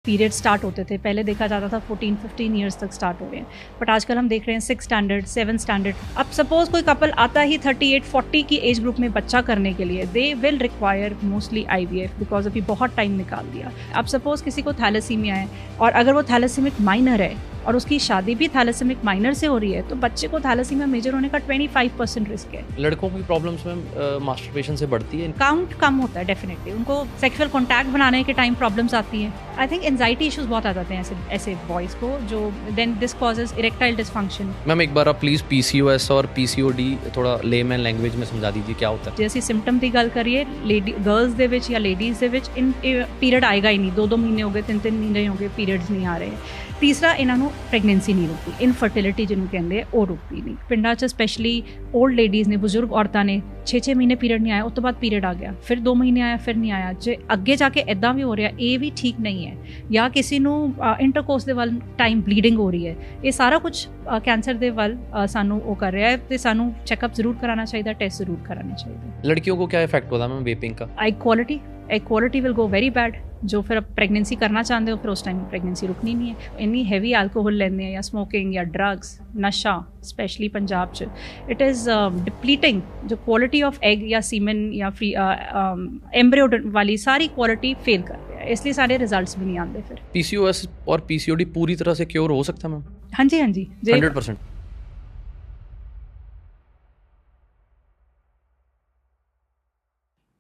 Period start होते थे, पहले देखा जाता था 14-15 ईयर्स तक स्टार्ट हो रहे हैं, बट आजकल हम देख रहे हैं 6 स्टैंडर्ड 7 स्टैंडर्ड। अब सपोज कोई कपल आता ही 38-40 की एज ग्रुप में बच्चा करने के लिए, they will require mostly IVF because अभी बहुत टाइम निकाल दिया। अब सपोज किसी को थैलेसीमिया है और अगर वो थैलेसीमिक माइनर है और उसकी शादी भी थैलेसीमिक माइनर से हो रही है, तो बच्चे को थैलेसीमिया मेजर होने का 25% रिस्क है। लड़कों की प्रॉब्लम्स में मास्टरबेशन से बढ़ती है, काउंट कम होता है डेफिनेटली, उनको सेक्सुअल कॉन्टैक्ट बनाने के टाइम प्रॉब्लम्स आती हैं। आई थिंक एंजाइटी इश्यूज बहुत आ जाते हैं ऐसे बॉयज़ को, जो then this causes erectile dysfunction. Ma'am एक बार आप प्लीज़ PCOS और PCOD थोड़ा लेमैन लैंग्वेज में समझा दीजिए क्या होता है। जैसे सिम्टम की गल करिए, गर्ल्स दे विच या ladies they which in period आएगा ही नहीं, 2-2 महीने हो गए, 3-3 महीने हो गए, पीरियड्स नहीं आ रहे। तीसरा, इन्हों प्रेगनेंसी नहीं रुकती, इनफर्टिलिटी जिन्होंने कहते हैं वो रुकती नहीं। पिंडा च स्पैशली ओल्ड लेडीज़ ने, बुजुर्ग औरतां ने 6-6 महीने पीरियड नहीं आया, उस तो बाद पीरियड आ गया, फिर 2 महीने आया, फिर नहीं आया, जे अगे जाके इदा भी हो रहा, ये भी ठीक नहीं है। या किसी नू इंटरकोर्स दे वाल टाइम ब्लीडिंग हो रही है, ये सारा कुछ कैंसर दे वाल सानू वो कर रहा है, तो सानू चैकअप जरूर कराना चाहिए, टेस्ट जरूर कराने चाहिए। लड़कियों को क्या इफेक्ट होता है मैम वेपिंग का? Egg quality will go very bad. जो फिर अब प्रेगनेंसी करना चाहते हो, फिर उस टाइम प्रेगनेंसी रुकनी नहीं है। इन्नी हैवी अल्कोहल लेने या स्मोकिंग या ड्रग्स, नशा स्पेशली पंजाब च, इट इज़ डिप्लीटिंग जो क्वालिटी ऑफ एग या सीमन या फ्री एम्ब्रियो वाली सारी क्वालिटी फेल कर रहा है, इसलिए सारे रिजल्ट्स भी नहीं आते। फिर PCOS और PCOD पूरी तरह से क्योर हो सकता है मैम? हाँ जी 100%।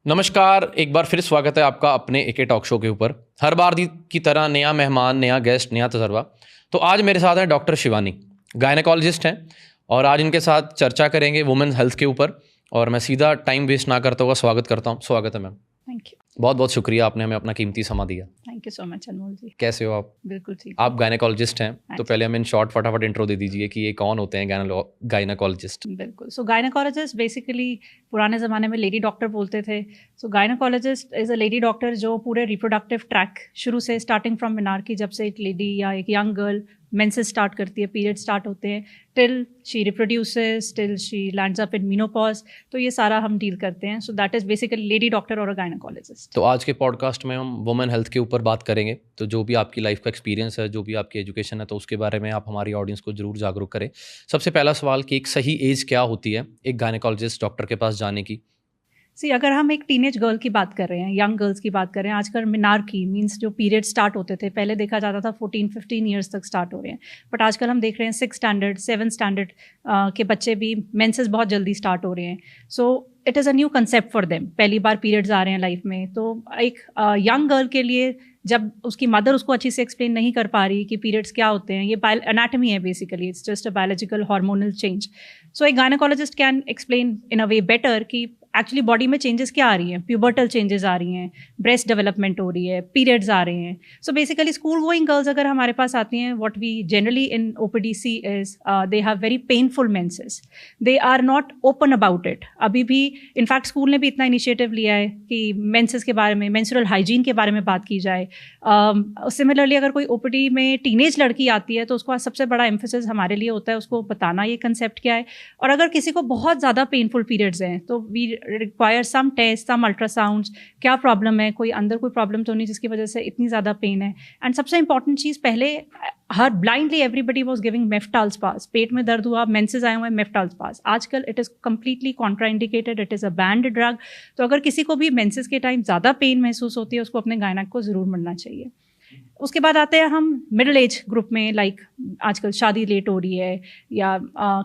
नमस्कार, एक बार फिर स्वागत है आपका अपने एके टॉक शो के ऊपर। हर बार की तरह नया मेहमान, नया गेस्ट, नया तजर्बा। तो आज मेरे साथ हैं डॉक्टर शिवानी, गायनेकोलॉजिस्ट हैं, और आज इनके साथ चर्चा करेंगे वुमेन हेल्थ के ऊपर। और मैं सीधा टाइम वेस्ट ना करता हुआ स्वागत करता हूँ। स्वागत है मैम। Thank you. बहुत बहुत शुक्रिया, आपने हमें अपना कीमती समय दिया। थैंक यू सो मच अनमोल जी। कैसे हो आप? बिल्कुल ठीक। आप गायनेकोलॉजिस्ट हैं, तो पहले हमें इन शॉर्ट फटाफट इंट्रो दे दीजिए कि ये कौन होते हैं गायनेकोलॉजिस्ट। बिल्कुल। सो गायनेकोलॉजिस्ट बेसिकली पुराने ज़माने में लेडी डॉक्टर बोलते थे। So gynaecologist is a lady doctor जो पूरे रिप्रोडक्टिव ट्रैक शुरू से, स्टार्टिंग फ्रॉम मिनार्की, जब से एक लेडी या एक यंग गर्ल मेंसेस स्टार्ट करती है, पीरियड स्टार्ट होते हैं, till she reproduces, till she lands up in menopause, तो ये सारा हम डील करते हैं। सो that is basically lady doctor और अ गायनेकोलॉजिस्ट। तो आज के पॉडकास्ट में हम वुमेन हेल्थ के ऊपर बात करेंगे। तो जो भी आपकी लाइफ का एक्सपीरियंस है, जो भी आपकी एजुकेशन है, तो उसके बारे में आप हमारी ऑडियंस को जरूर जागरूक करें। सबसे पहला सवाल कि एक सही एज क्या होती है एक गायनेकोलॉजिस्ट डॉक्टर के पास जाने की? अगर हम एक टीनेज गर्ल की बात कर रहे हैं, यंग गर्ल्स की बात कर रहे हैं, आजकल मिनार्की मींस जो पीरियड स्टार्ट होते थे, पहले देखा जाता था 14-15 ईयर्स तक स्टार्ट हो रहे हैं, बट आजकल हम देख रहे हैं 6 स्टैंडर्ड 7 स्टैंडर्ड के बच्चे भी मेंसेस बहुत जल्दी स्टार्ट हो रहे हैं। So it is a new concept for them, पहली बार पीरियड्स आ रहे हैं लाइफ में। तो एक यंग गर्ल के लिए, जब उसकी मदर उसको अच्छी से एक्सप्लेन नहीं कर पा रही कि पीरियड्स क्या होते हैं, ये एनाटमी है basically, it's just a biological hormonal change. So एक gynaecologist can explain in a way better कि एक्चुअली बॉडी में चेंजेस क्या आ रही हैं, प्यूबर्टल चेंजेस आ रही हैं, ब्रेस्ट डेवलपमेंट हो रही है, पीरियड्स आ रहे हैं। So basically school going girls अगर हमारे पास आती हैं, what we generally in OPD see is they have very painful menses, they are not open about it. अभी भी इनफैक्ट स्कूल ने भी इतना इनिशिएटिव लिया है कि मेंसेस के बारे में, मेंस्ट्रुअल हाइजीन के बारे में बात की जाए। सिमिलरली अगर कोई OPD में टीनेज लड़की आती है, तो उसको सबसे बड़ा एम्फेसिस हमारे लिए होता है उसको बताना ये कंसेप्ट क्या है। और अगर किसी को बहुत ज़्यादा पेनफुल पीरियड्स हैं, तो we require some test, some ultrasounds, क्या प्रॉब्लम है, कोई अंदर कोई प्रॉब्लम तो नहीं जिसकी वजह से इतनी ज़्यादा पेन है। एंड सबसे इंपॉर्टेंट चीज़, पहले हर ब्लाइंडली एवरीबडी वाज गिविंग मेफ्टाल्सपास, पेट में दर्द हुआ, मेंसेस आए हुए हैं, मेफ्टाल्सपास। आजकल it is completely contraindicated, it is a band drug. तो अगर किसी को भी मेंसेस के टाइम ज़्यादा पेन महसूस होती है, उसको अपने गायनेक को ज़रूर मिलना चाहिए। उसके बाद आते हैं हम मिडिल एज ग्रुप में, लाइक आजकल शादी लेट हो रही है या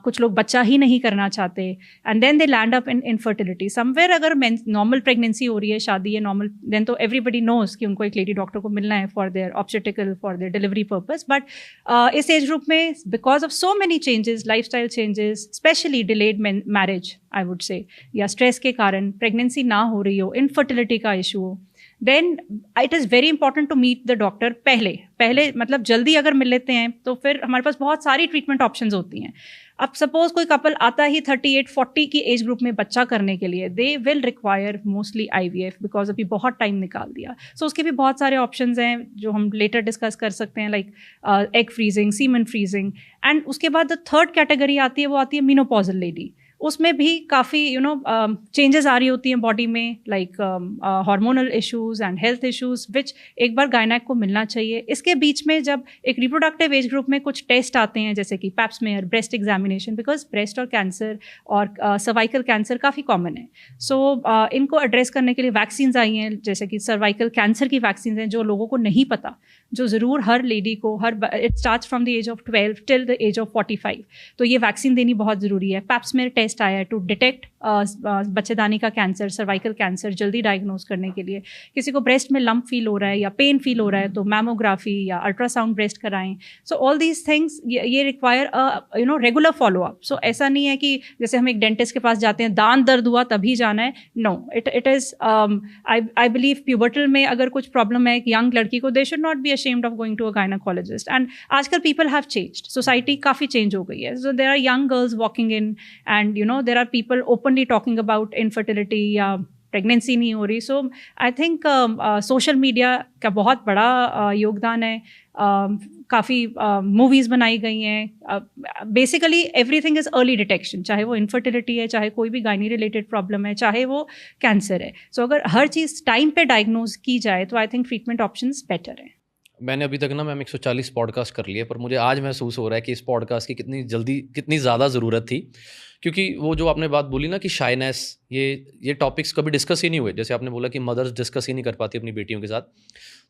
कुछ लोग बच्चा ही नहीं करना चाहते, and then they land up in infertility somewhere. अगर नॉर्मल प्रेगनेंसी हो रही है, शादी है नॉर्मल, देन तो एवरीबडी नोज कि उनको एक लेडी डॉक्टर को मिलना है for their obstetrical, for their delivery purpose. But इस एज ग्रुप में because of so many changes, life style changes, specially delayed marriage I would say, या स्ट्रेस के कारण प्रेगनेंसी ना हो रही हो, इनफर्टिलिटी का इशू हो, then it is very important to meet the doctor पहले मतलब जल्दी अगर मिल लेते हैं, तो फिर हमारे पास बहुत सारी ट्रीटमेंट ऑप्शंस होती हैं। अब सपोज कोई कपल आता ही 38-40 की एज ग्रुप में बच्चा करने के लिए, they will require mostly IVF because अभी बहुत टाइम निकाल दिया। सो उसके भी बहुत सारे ऑप्शंस हैं जो हम लेटर डिस्कस कर सकते हैं, like egg freezing, semen freezing. And उसके बाद द थर्ड कैटेगरी आती है, वो आती है मेनोपॉजल लेडी। उसमें भी काफ़ी चेंजेस आ रही होती हैं बॉडी में, like hormonal issues and health issues, which एक बार गायनेक को मिलना चाहिए। इसके बीच में जब एक रिप्रोडक्टिव एज ग्रुप में कुछ टेस्ट आते हैं जैसे कि pap smear, breast examination, because breast और कैंसर और सर्वाइकल कैंसर काफ़ी कॉमन है। सो इनको एड्रेस करने के लिए वैक्सीन्स आई हैं, जैसे कि सर्वाइकल कैंसर की वैक्सीन हैं जो लोगों को नहीं पता, जो ज़रूर हर लेडी को it starts from the age of 12 till the age of 45, तो ये वैक्सीन देनी बहुत ज़रूरी है। पैप स्मेयर टेस्ट आया है टू डिटेक्ट बच्चेदानी का कैंसर, सर्वाइकल कैंसर जल्दी डायग्नोज करने के लिए। किसी को ब्रेस्ट में लंप फील हो रहा है या पेन फील हो रहा है तो मैमोग्राफी या अल्ट्रासाउंड ब्रेस्ट कराएं। सो ऑल दीज थिंग्स ये रिक्वायर रेगुलर फॉलोअप। सो ऐसा नहीं है कि जैसे हम एक डेंटिस्ट के पास जाते हैं, दांत दर्द हुआ तभी जाना है, no, it is I believe pubertal में अगर कुछ प्रॉब्लम है एक यंग लड़की को, they should not be ashamed of going to a gynecologist. And आजकल people have changed, society काफ़ी change हो गई है. So there are young girls walking in and there are people openly talking about infertility या pregnancy नहीं हो रही. सो I think social media का बहुत बड़ा योगदान है. काफ़ी मूवीज़ बनाई गई हैं. Basically everything is early detection, चाहे वो इनफर्टिलिटी है, चाहे कोई भी गायनी रिलेटेड प्रॉब्लम है, चाहे वो कैंसर है. सो अगर हर चीज़ टाइम पे डायग्नोज की जाए तो I think treatment options better हैं. मैंने अभी तक ना मैम 140 पॉडकास्ट कर लिए, पर मुझे आज महसूस हो रहा है कि इस पॉडकास्ट की कितनी ज़्यादा ज़रूरत थी. क्योंकि वो जो आपने बात बोली ना कि शाइनेस, ये टॉपिक्स कभी डिस्कस ही नहीं हुए. जैसे आपने बोला कि मदर्स डिस्कस ही नहीं कर पाती अपनी बेटियों के साथ,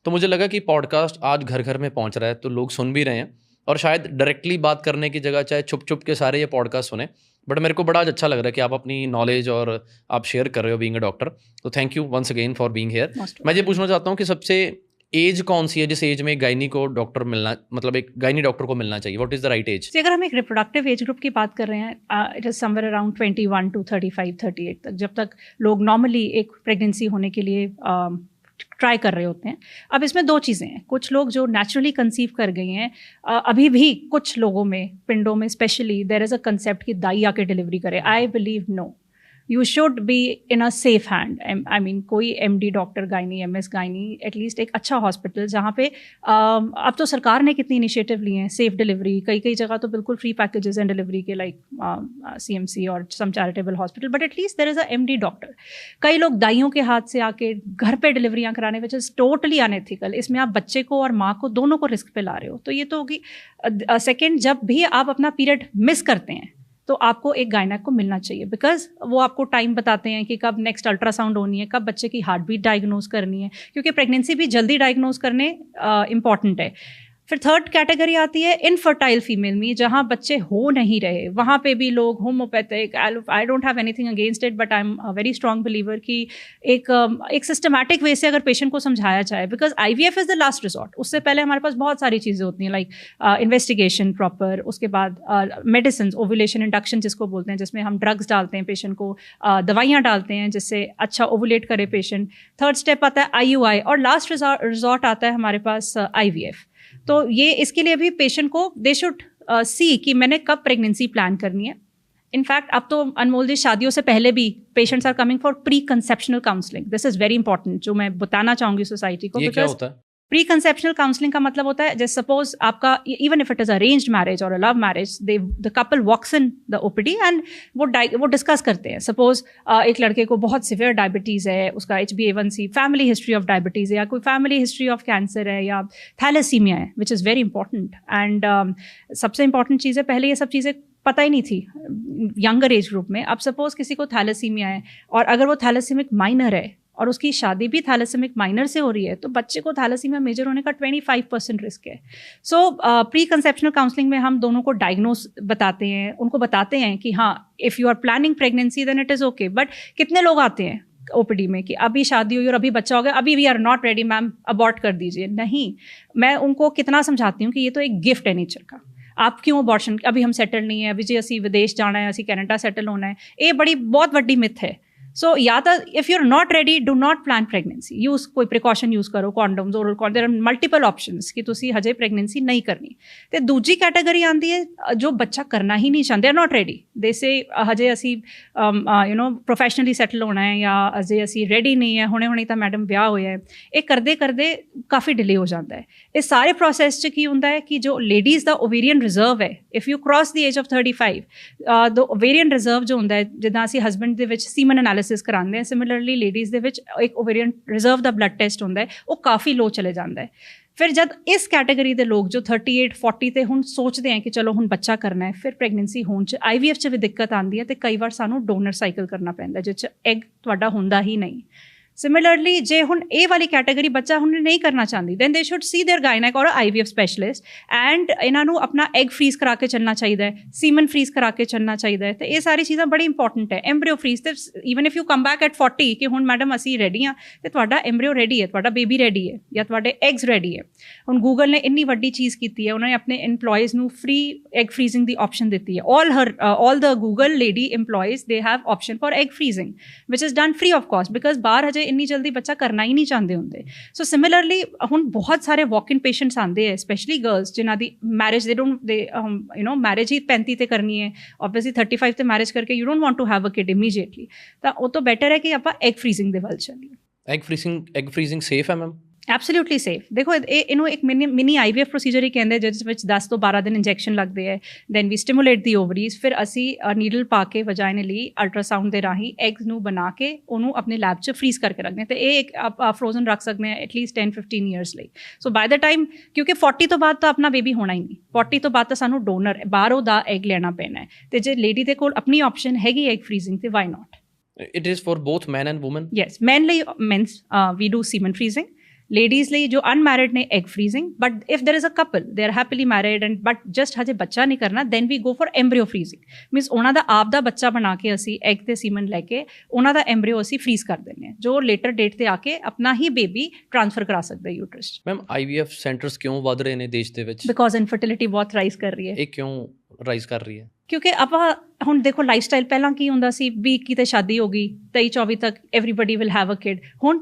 तो मुझे लगा कि पॉडकास्ट आज घर घर में पहुंच रहा है, तो लोग सुन भी रहे हैं. और शायद डायरेक्टली बात करने की जगह चाहे छुप छुप के सारे ये पॉडकास्ट सुने, बट मेरे को बड़ा अच्छा लग रहा है कि आप अपनी नॉलेज और आप शेयर कर रहे हो बीइंग अ डॉक्टर. तो thank you once again for being here. मैं ये पूछना चाहता हूँ कि सबसे एज कौन सी है जिस एज में एक गायनी को डॉक्टर मिलना, मतलब एक गायनी डॉक्टर को मिलना चाहिए? What is the right age? अगर हम एक रिप्रोडक्टिव एज ग्रुप की बात कर रहे हैं, it is somewhere around 21 to 35, 38 तक, जब तक लोग नॉर्मली एक प्रेगनेंसी होने के लिए ट्राई कर रहे होते हैं. अब इसमें दो चीज़ें हैं. कुछ लोग जो नेचुरली कंसीव कर गई हैं, अभी भी कुछ लोगों में, पिंडों में specially, there is a concept कि दाई आके डिलीवरी करे. I believe no, you should be in a safe hand. I mean कोई MD doctor gynae, MS gynae, at least एक अच्छा हॉस्पिटल जहाँ पे अब तो सरकार ने कितनी इनिशिएटिव लिए हैं, सेफ डिलीवरी. कई जगह तो बिल्कुल फ्री पैकेजेस हैं डिलीवरी के, लाइक CMC और some charitable hospital, but at least there is a MD doctor. कई लोग दाइयों के हाथ से आके घर पे डिलीवरियाँ कराने, विच इज़ टोटली अनएथिकल. इसमें आप बच्चे को और माँ को दोनों को रिस्क पे ला रहे हो. तो ये तो होगी. सेकेंड, जब भी आप अपना पीरियड मिस करते हैं तो आपको एक गायनेक को मिलना चाहिए, बिकॉज वो आपको टाइम बताते हैं कि कब नेक्स्ट अल्ट्रासाउंड होनी है, कब बच्चे की हार्ट बीट डायग्नोज करनी है, क्योंकि प्रेगनेंसी भी जल्दी डायग्नोज करने इंपॉर्टेंट है. फिर थर्ड कैटेगरी आती है इनफर्टाइल फीमेल में, जहाँ बच्चे हो नहीं रहे. वहाँ पे भी लोग homeopathic, I don't have anything against it, but I am a very strong believer कि एक सिस्टमैटिक वे से अगर पेशेंट को समझाया जाए, because IVF is the last resort. उससे पहले हमारे पास बहुत सारी चीज़ें होती हैं, लाइक इन्वेस्टिगेशन प्रॉपर, उसके बाद मेडिसिन, ओवुलेशन इंडक्शन जिसको बोलते हैं, जिसमें हम ड्रग्स डालते हैं पेशेंट को, दवाइयाँ डालते हैं जिससे अच्छा ओवुलेट करे पेशेंट. थर्ड स्टेप आता है IUI, और लास्ट रिजॉर्ट आता है हमारे पास IVF. तो ये इसके लिए भी पेशेंट को दे शुड सी कि मैंने कब प्रेगनेंसी प्लान करनी है. इनफैक्ट अब तो अनमोल जी, शादियों से पहले भी patients are coming for pre conceptional counselling. This is very important, जो मैं बताना चाहूंगी सोसाइटी को. ये क्या होता है? प्री कंसेप्शनल काउंसलिंग का मतलब होता है, जैसे सपोज आपका, even if it is arranged marriage और a love marriage, the couple walks in the OPD and वो डिस्कस करते हैं. सपोज एक लड़के को बहुत सिवियर डायबिटीज़ है, उसका HbA1c, family history of diabetes है, या कोई फैमिली हिस्ट्री ऑफ कैंसर है, या थैलेसीमिया है, which is very important. And सबसे इंपॉर्टेंट चीज़ है, पहले ये सब चीज़ें पता ही नहीं थी यंगर एज ग्रुप में. अब सपोज किसी को थैलेसीमिया है, और अगर वो थैलेसीमिक माइनर है और उसकी शादी भी थैलेसीमिक माइनर से हो रही है, तो बच्चे को थैलेसीमिया मेजर होने का 25% रिस्क है. सो प्री कंसेप्शनल काउंसलिंग में हम दोनों को डायग्नोस बताते हैं, उनको बताते हैं कि हाँ, if you are planning pregnancy then it is okay. But कितने लोग आते हैं OPD में कि अभी शादी हुई और अभी बच्चा हो गया, अभी we are not ready ma'am, abort कर दीजिए. नहीं, मैं उनको कितना समझाती हूँ कि ये तो एक गिफ्ट है नेचर का. आप क्यों अबॉर्शन, अभी हम सेटल नहीं है, अभी जी असी विदेश जाना है, असी कैनेडा सेटल होना है, ये बहुत बड़ी मिथ है. सो या तो if you are not ready do not plan pregnancy, use ਕੋਈ ਪ੍ਰੀਕਾਸ਼ਨ ਯੂਜ਼ ਕਰੋ, condoms, oral condom, there are multiple options ਕਿ ਤੁਸੀਂ ਹਜੇ ਪ੍ਰੈਗਨੈਂਸੀ ਨਹੀਂ ਕਰਨੀ। ਅਤੇ ਦੂਜੀ ਕੈਟਾਗਰੀ ਆਉਂਦੀ ਹੈ ਜੋ ਬੱਚਾ ਕਰਨਾ ਹੀ ਨਹੀਂ ਚਾਹੁੰਦੇ, ਆਰ ਨॉट ਰੈਡੀ, ਦੇ ਸੇ ਹਜੇ ਅਸੀਂ ਪ੍ਰੋਫੈਸ਼ਨਲੀ ਸੈਟਲ ਹੋਣਾ ਹੈ ਜਾਂ ਅਜੇ ਅਸੀਂ ਰੈਡੀ ਨਹੀਂ ਹੈ, ਹੁਣੇ ਤਾਂ ਮੈਡਮ ਵਿਆਹ ਹੋਇਆ ਹੈ। ਇਹ ਕਰਦੇ ਕਰਦੇ ਕਾਫੀ ਡਿਲੇ ਹੋ ਜਾਂਦਾ ਹੈ। ਇਹ ਸਾਰੇ ਪ੍ਰੋਸੈਸ 'ਚ ਕੀ ਹੁੰਦਾ ਹੈ ਕਿ ਜੋ ਲੇਡੀਜ਼ ਦਾ ਓਵੇਰੀਅਨ ਰਿਜ਼ਰਵ ਹੈ, if you cross the age of 35, the ਓਵੇਰੀਅਨ reserve ਜੋ ਹੁੰਦਾ ਹੈ, ਜਿੱਦਾਂ ਅਸੀਂ ਹਸਬੈਂਡ ਦੇ ਵਿੱਚ ਸੀਮਨ ਐਨਾਲਿਸਿਸ ਕਰਾਉਂਦੇ ਹਾਂ, ਸਿਮਿਲਰਲੀ ਲੇਡੀਜ਼ ਦੇ ਵਿੱਚ ਇੱਕ ਓਵੇਰੀਅਨ ਰਿਜ਼ਰਵ ਦਾ ਬਲੱਡ ਟੈਸਟ ਹੁੰਦਾ ਹੈ, ਉਹ ਕਾਫੀ ਲੋ ਚਲੇ ਜਾਂਦਾ ਹੈ। ਫਿਰ ਜਦ ਇਸ ਕੈਟਾਗਰੀ ਦੇ ਲੋਕ ਜੋ 38, 40 ਤੇ ਹੁਣ ਸੋਚਦੇ ਆ ਕਿ ਚਲੋ ਹੁਣ ਬੱਚਾ ਕਰਨਾ ਹੈ, ਫਿਰ ਪ੍ਰੈਗਨੈਂਸੀ ਹੋਣ 'ਚ IVF 'ਚ ਵੀ ਦਿੱਕਤ ਆਉਂਦੀ ਹੈ ਅਤੇ ਕਈ ਵਾਰ ਸਾਨੂੰ ਡੋਨਰ ਸਾਈਕਲ ਕਰਨਾ ਪੈਂਦਾ ਜਿਸ 'ਚ ਐਗ ਤੁਹਾਡਾ ਹੁੰਦਾ ਹੀ ਨਹੀਂ। ਸਿਮਿਲਰਲੀ ਜੇ ਹੁਣ ਇਹ ਵਾਲੀ ਕੈਟਾਗਰੀ ਬੱਚਾ ਹੁਣ ਨਹੀਂ ਕਰਨਾ ਚਾਹੁੰਦੀ, ਦੈਨ ਦੇ ਸ਼ੁੱਡ ਸੀ ਦੇਅਰ ਗਾਇਨੈਕ ਔਰ IVF ਸਪੈਸ਼ਲਿਸਟ, ਐਂਡ ਇਹਨਾਂ ਨੂੰ ਆਪਣਾ ਐਗ ਫਰੀਜ਼ ਕਰਾ ਕੇ ਚੱਲਣਾ ਚਾਹੀਦਾ ਹੈ, ਸੀਮਨ ਫਰੀਜ਼ ਕਰਾ ਕੇ ਚੱਲਣਾ ਚਾਹੀਦਾ ਹੈ। ਅਤੇ ਇਹ ਸਾਰੀ ਚੀਜ਼ਾਂ ਬੜੀ ਇੰਪੋਰਟੈਂਟ ਹੈ। ਐਮਬਰੀਓ ਫਰੀਜ਼, ਅਤੇ even if you come back at 40 ਕਿ ਹੁਣ ਮੈਡਮ ਅਸੀਂ ਰੈਡੀ ਹਾਂ, ਅਤੇ ਤੁਹਾਡਾ ਐਮਬਰੀਓ ਰੈਡੀ ਹੈ, ਤੁਹਾਡਾ ਬੇਬੀ ਰੈਡੀ ਹੈ, ਜਾਂ ਤੁਹਾਡੇ ਐਗਸ ਰੈਡੀ ਹੈ। ਹੁਣ ਗੂਗਲ ਨੇ ਇੰਨੀ ਵੱਡੀ ਚੀਜ਼ ਕੀਤੀ ਹੈ, ਉਹਨਾਂ ਨੇ ਆਪਣੇ ਇੰਪਲੋਈਜ਼ ਨੂੰ ਫਰੀ ਐਗ ਫਰੀਜ਼ਿੰਗ ਦੀ ਆਪਸ਼ਨ ਦਿੱਤੀ ਹੈ। all the Google lady employees, they have option for egg freezing, which is done free of cost, because ਬਾਹਰ ਹਜੇ ਇੰਨੀ ਜਲਦੀ ਬੱਚਾ ਕਰਨਾ ਹੀ ਨਹੀਂ ਚਾਹੁੰਦੇ ਹੁੰਦੇ। ਸੋ ਸਿਮਿਲਰਲੀ ਹੁਣ ਬਹੁਤ ਸਾਰੇ ਵਾਕ ਇਨ ਪੇਸ਼ੈਂਟਸ ਆਉਂਦੇ ਹੈ, ਸਪੈਸ਼ਲੀ ਗਰਲਸ ਜਿਨ੍ਹਾਂ ਦੀ ਮੈਰਿਜ ਮੈਰਿਜ ਹੀ 35 ਤੇ ਕਰਨੀ ਹੈ, ਓਬਵੀਅਸਲੀ 35 ਤੇ ਮੈਰਿਜ ਕਰਕੇ you don't want to have a kid immediately, ਤਾਂ ਉਹ ਤੋਂ ਬੈਟਰ ਹੈ ਕਿ ਆਪਾਂ ਐਗ ਫਰੀਜ਼ਿੰਗ ਦੇ ਵੱਲ ਚੱਲੀਏ। ਐਗ ਫਰੀਜ਼ਿੰਗ ਸੇਫ ਹੈ ਮੈਮ? Absolutely safe. ਦੇਖੋ ਇਹਨੂੰ ਇੱਕ ਮਿਨੀ IVF ਪ੍ਰੋਸੀਜਰ ਹੀ ਕਹਿੰਦੇ, ਜਿਸ ਵਿੱਚ 10 ਤੋਂ 12 ਦਿਨ ਇੰਜੈਕਸ਼ਨ ਲੱਗਦੇ ਹੈ, ਦੈਨ ਵੀ ਸਟਿਮੂਲੇਟ ਦੀ ਓਵਰੀਜ਼, ਫਿਰ ਅਸੀਂ ਨੀਡਲ ਪਾ ਕੇ ਵਜਾਈਨਲੀ ਅਲਟਰਾਸਾਊਂਡ ਦੇ ਰਾਹੀਂ ਐਗਸ ਨੂੰ ਬਣਾ ਕੇ ਉਹਨੂੰ ਆਪਣੇ ਲੈਬ 'ਚ ਫਰੀਜ਼ ਕਰਕੇ ਰੱਖਦੇ ਹਾਂ, ਅਤੇ ਇਹ ਇੱਕ ਫਰੋਜ਼ਨ ਰੱਖ ਸਕਦੇ ਹਾਂ ਐਟਲੀਸਟ 10-15 ਈਅਰਸ ਲਈ। ਸੋ ਬਾਏ ਦ ਟਾਈਮ, ਕਿਉਂਕਿ 40 ਤੋਂ ਬਾਅਦ ਤਾਂ ਆਪਣਾ ਬੇਬੀ ਹੋਣਾ ਹੀ ਨਹੀਂ, 40 ਤੋਂ ਬਾਅਦ ਤਾਂ ਸਾਨੂੰ ਡੋਨਰ ਬਾਹਰੋਂ ਦਾ ਐਗ ਲੈਣਾ ਪੈਣਾ ਹੈ, ਅਤੇ ਜੇ ਲੇਡੀ ਦੇ ਕੋਲ ਆਪਣੀ ਆਪਸ਼ਨ ਹੈਗੀ ਐਗ ਫਰੀਜ਼ਿੰਗ, ਤੇ why not. It is for both men and women? Yes, men ਲਈ we do semen freezing, ladies ਲਈ ਜੋ ਅਨਮੈਰਿਡ ਨੇ egg freezing, but if there is a couple, they are happily married and but just ਹਜੇ ਬੱਚਾ ਨਹੀਂ ਕਰਨਾ, then we go for embryo freezing, means ਉਹਨਾਂ ਦਾ ਆਪ ਦਾ ਬੱਚਾ ਬਣਾ ਕੇ ਅਸੀਂ egg ਤੇ ਸੀਮਨ ਲੈ ਕੇ ਉਹਨਾਂ ਦਾ embryo ਅਸੀਂ freeze ਕਰ ਦਿੰਦੇ ਹਾਂ, ਜੋ later date ਤੇ ਆ ਕੇ ਆਪਣਾ ਹੀ ਬੇਬੀ ਟ੍ਰਾਂਸਫਰ ਕਰਾ ਸਕਦਾ ਯੂਟਰਸ 'ਚ। ਮੈਮ IVF ਸੈਂਟਰਸ ਕਿਉਂ ਵੱਧ ਰਹੇ ਨੇ ਦੇਸ਼ ਦੇ ਵਿੱਚ? ਬਿਕੋਜ਼ ਇਨਫਰਟੀਲਿਟੀ ਬਹੁਤ ਰਾਈਜ਼ ਕਰ ਰਹੀ ਹੈ। ਇਹ ਕਿਉਂ ਰਾਈਜ਼ ਕਰ ਰਹੀ ਹੈ? ਕਿਉਂਕਿ ਆਪਾਂ ਹੁਣ ਦੇਖੋ ਲਾਈਫ ਸਟਾਈਲ ਪਹਿਲਾਂ ਕੀ ਹੁੰਦਾ ਸੀ, 21 ਤੇ ਸ਼ਾਦੀ ਹੋ ਗਈ, 23-24 ਤੱਕ everybody will have a kid. ਹੁਣ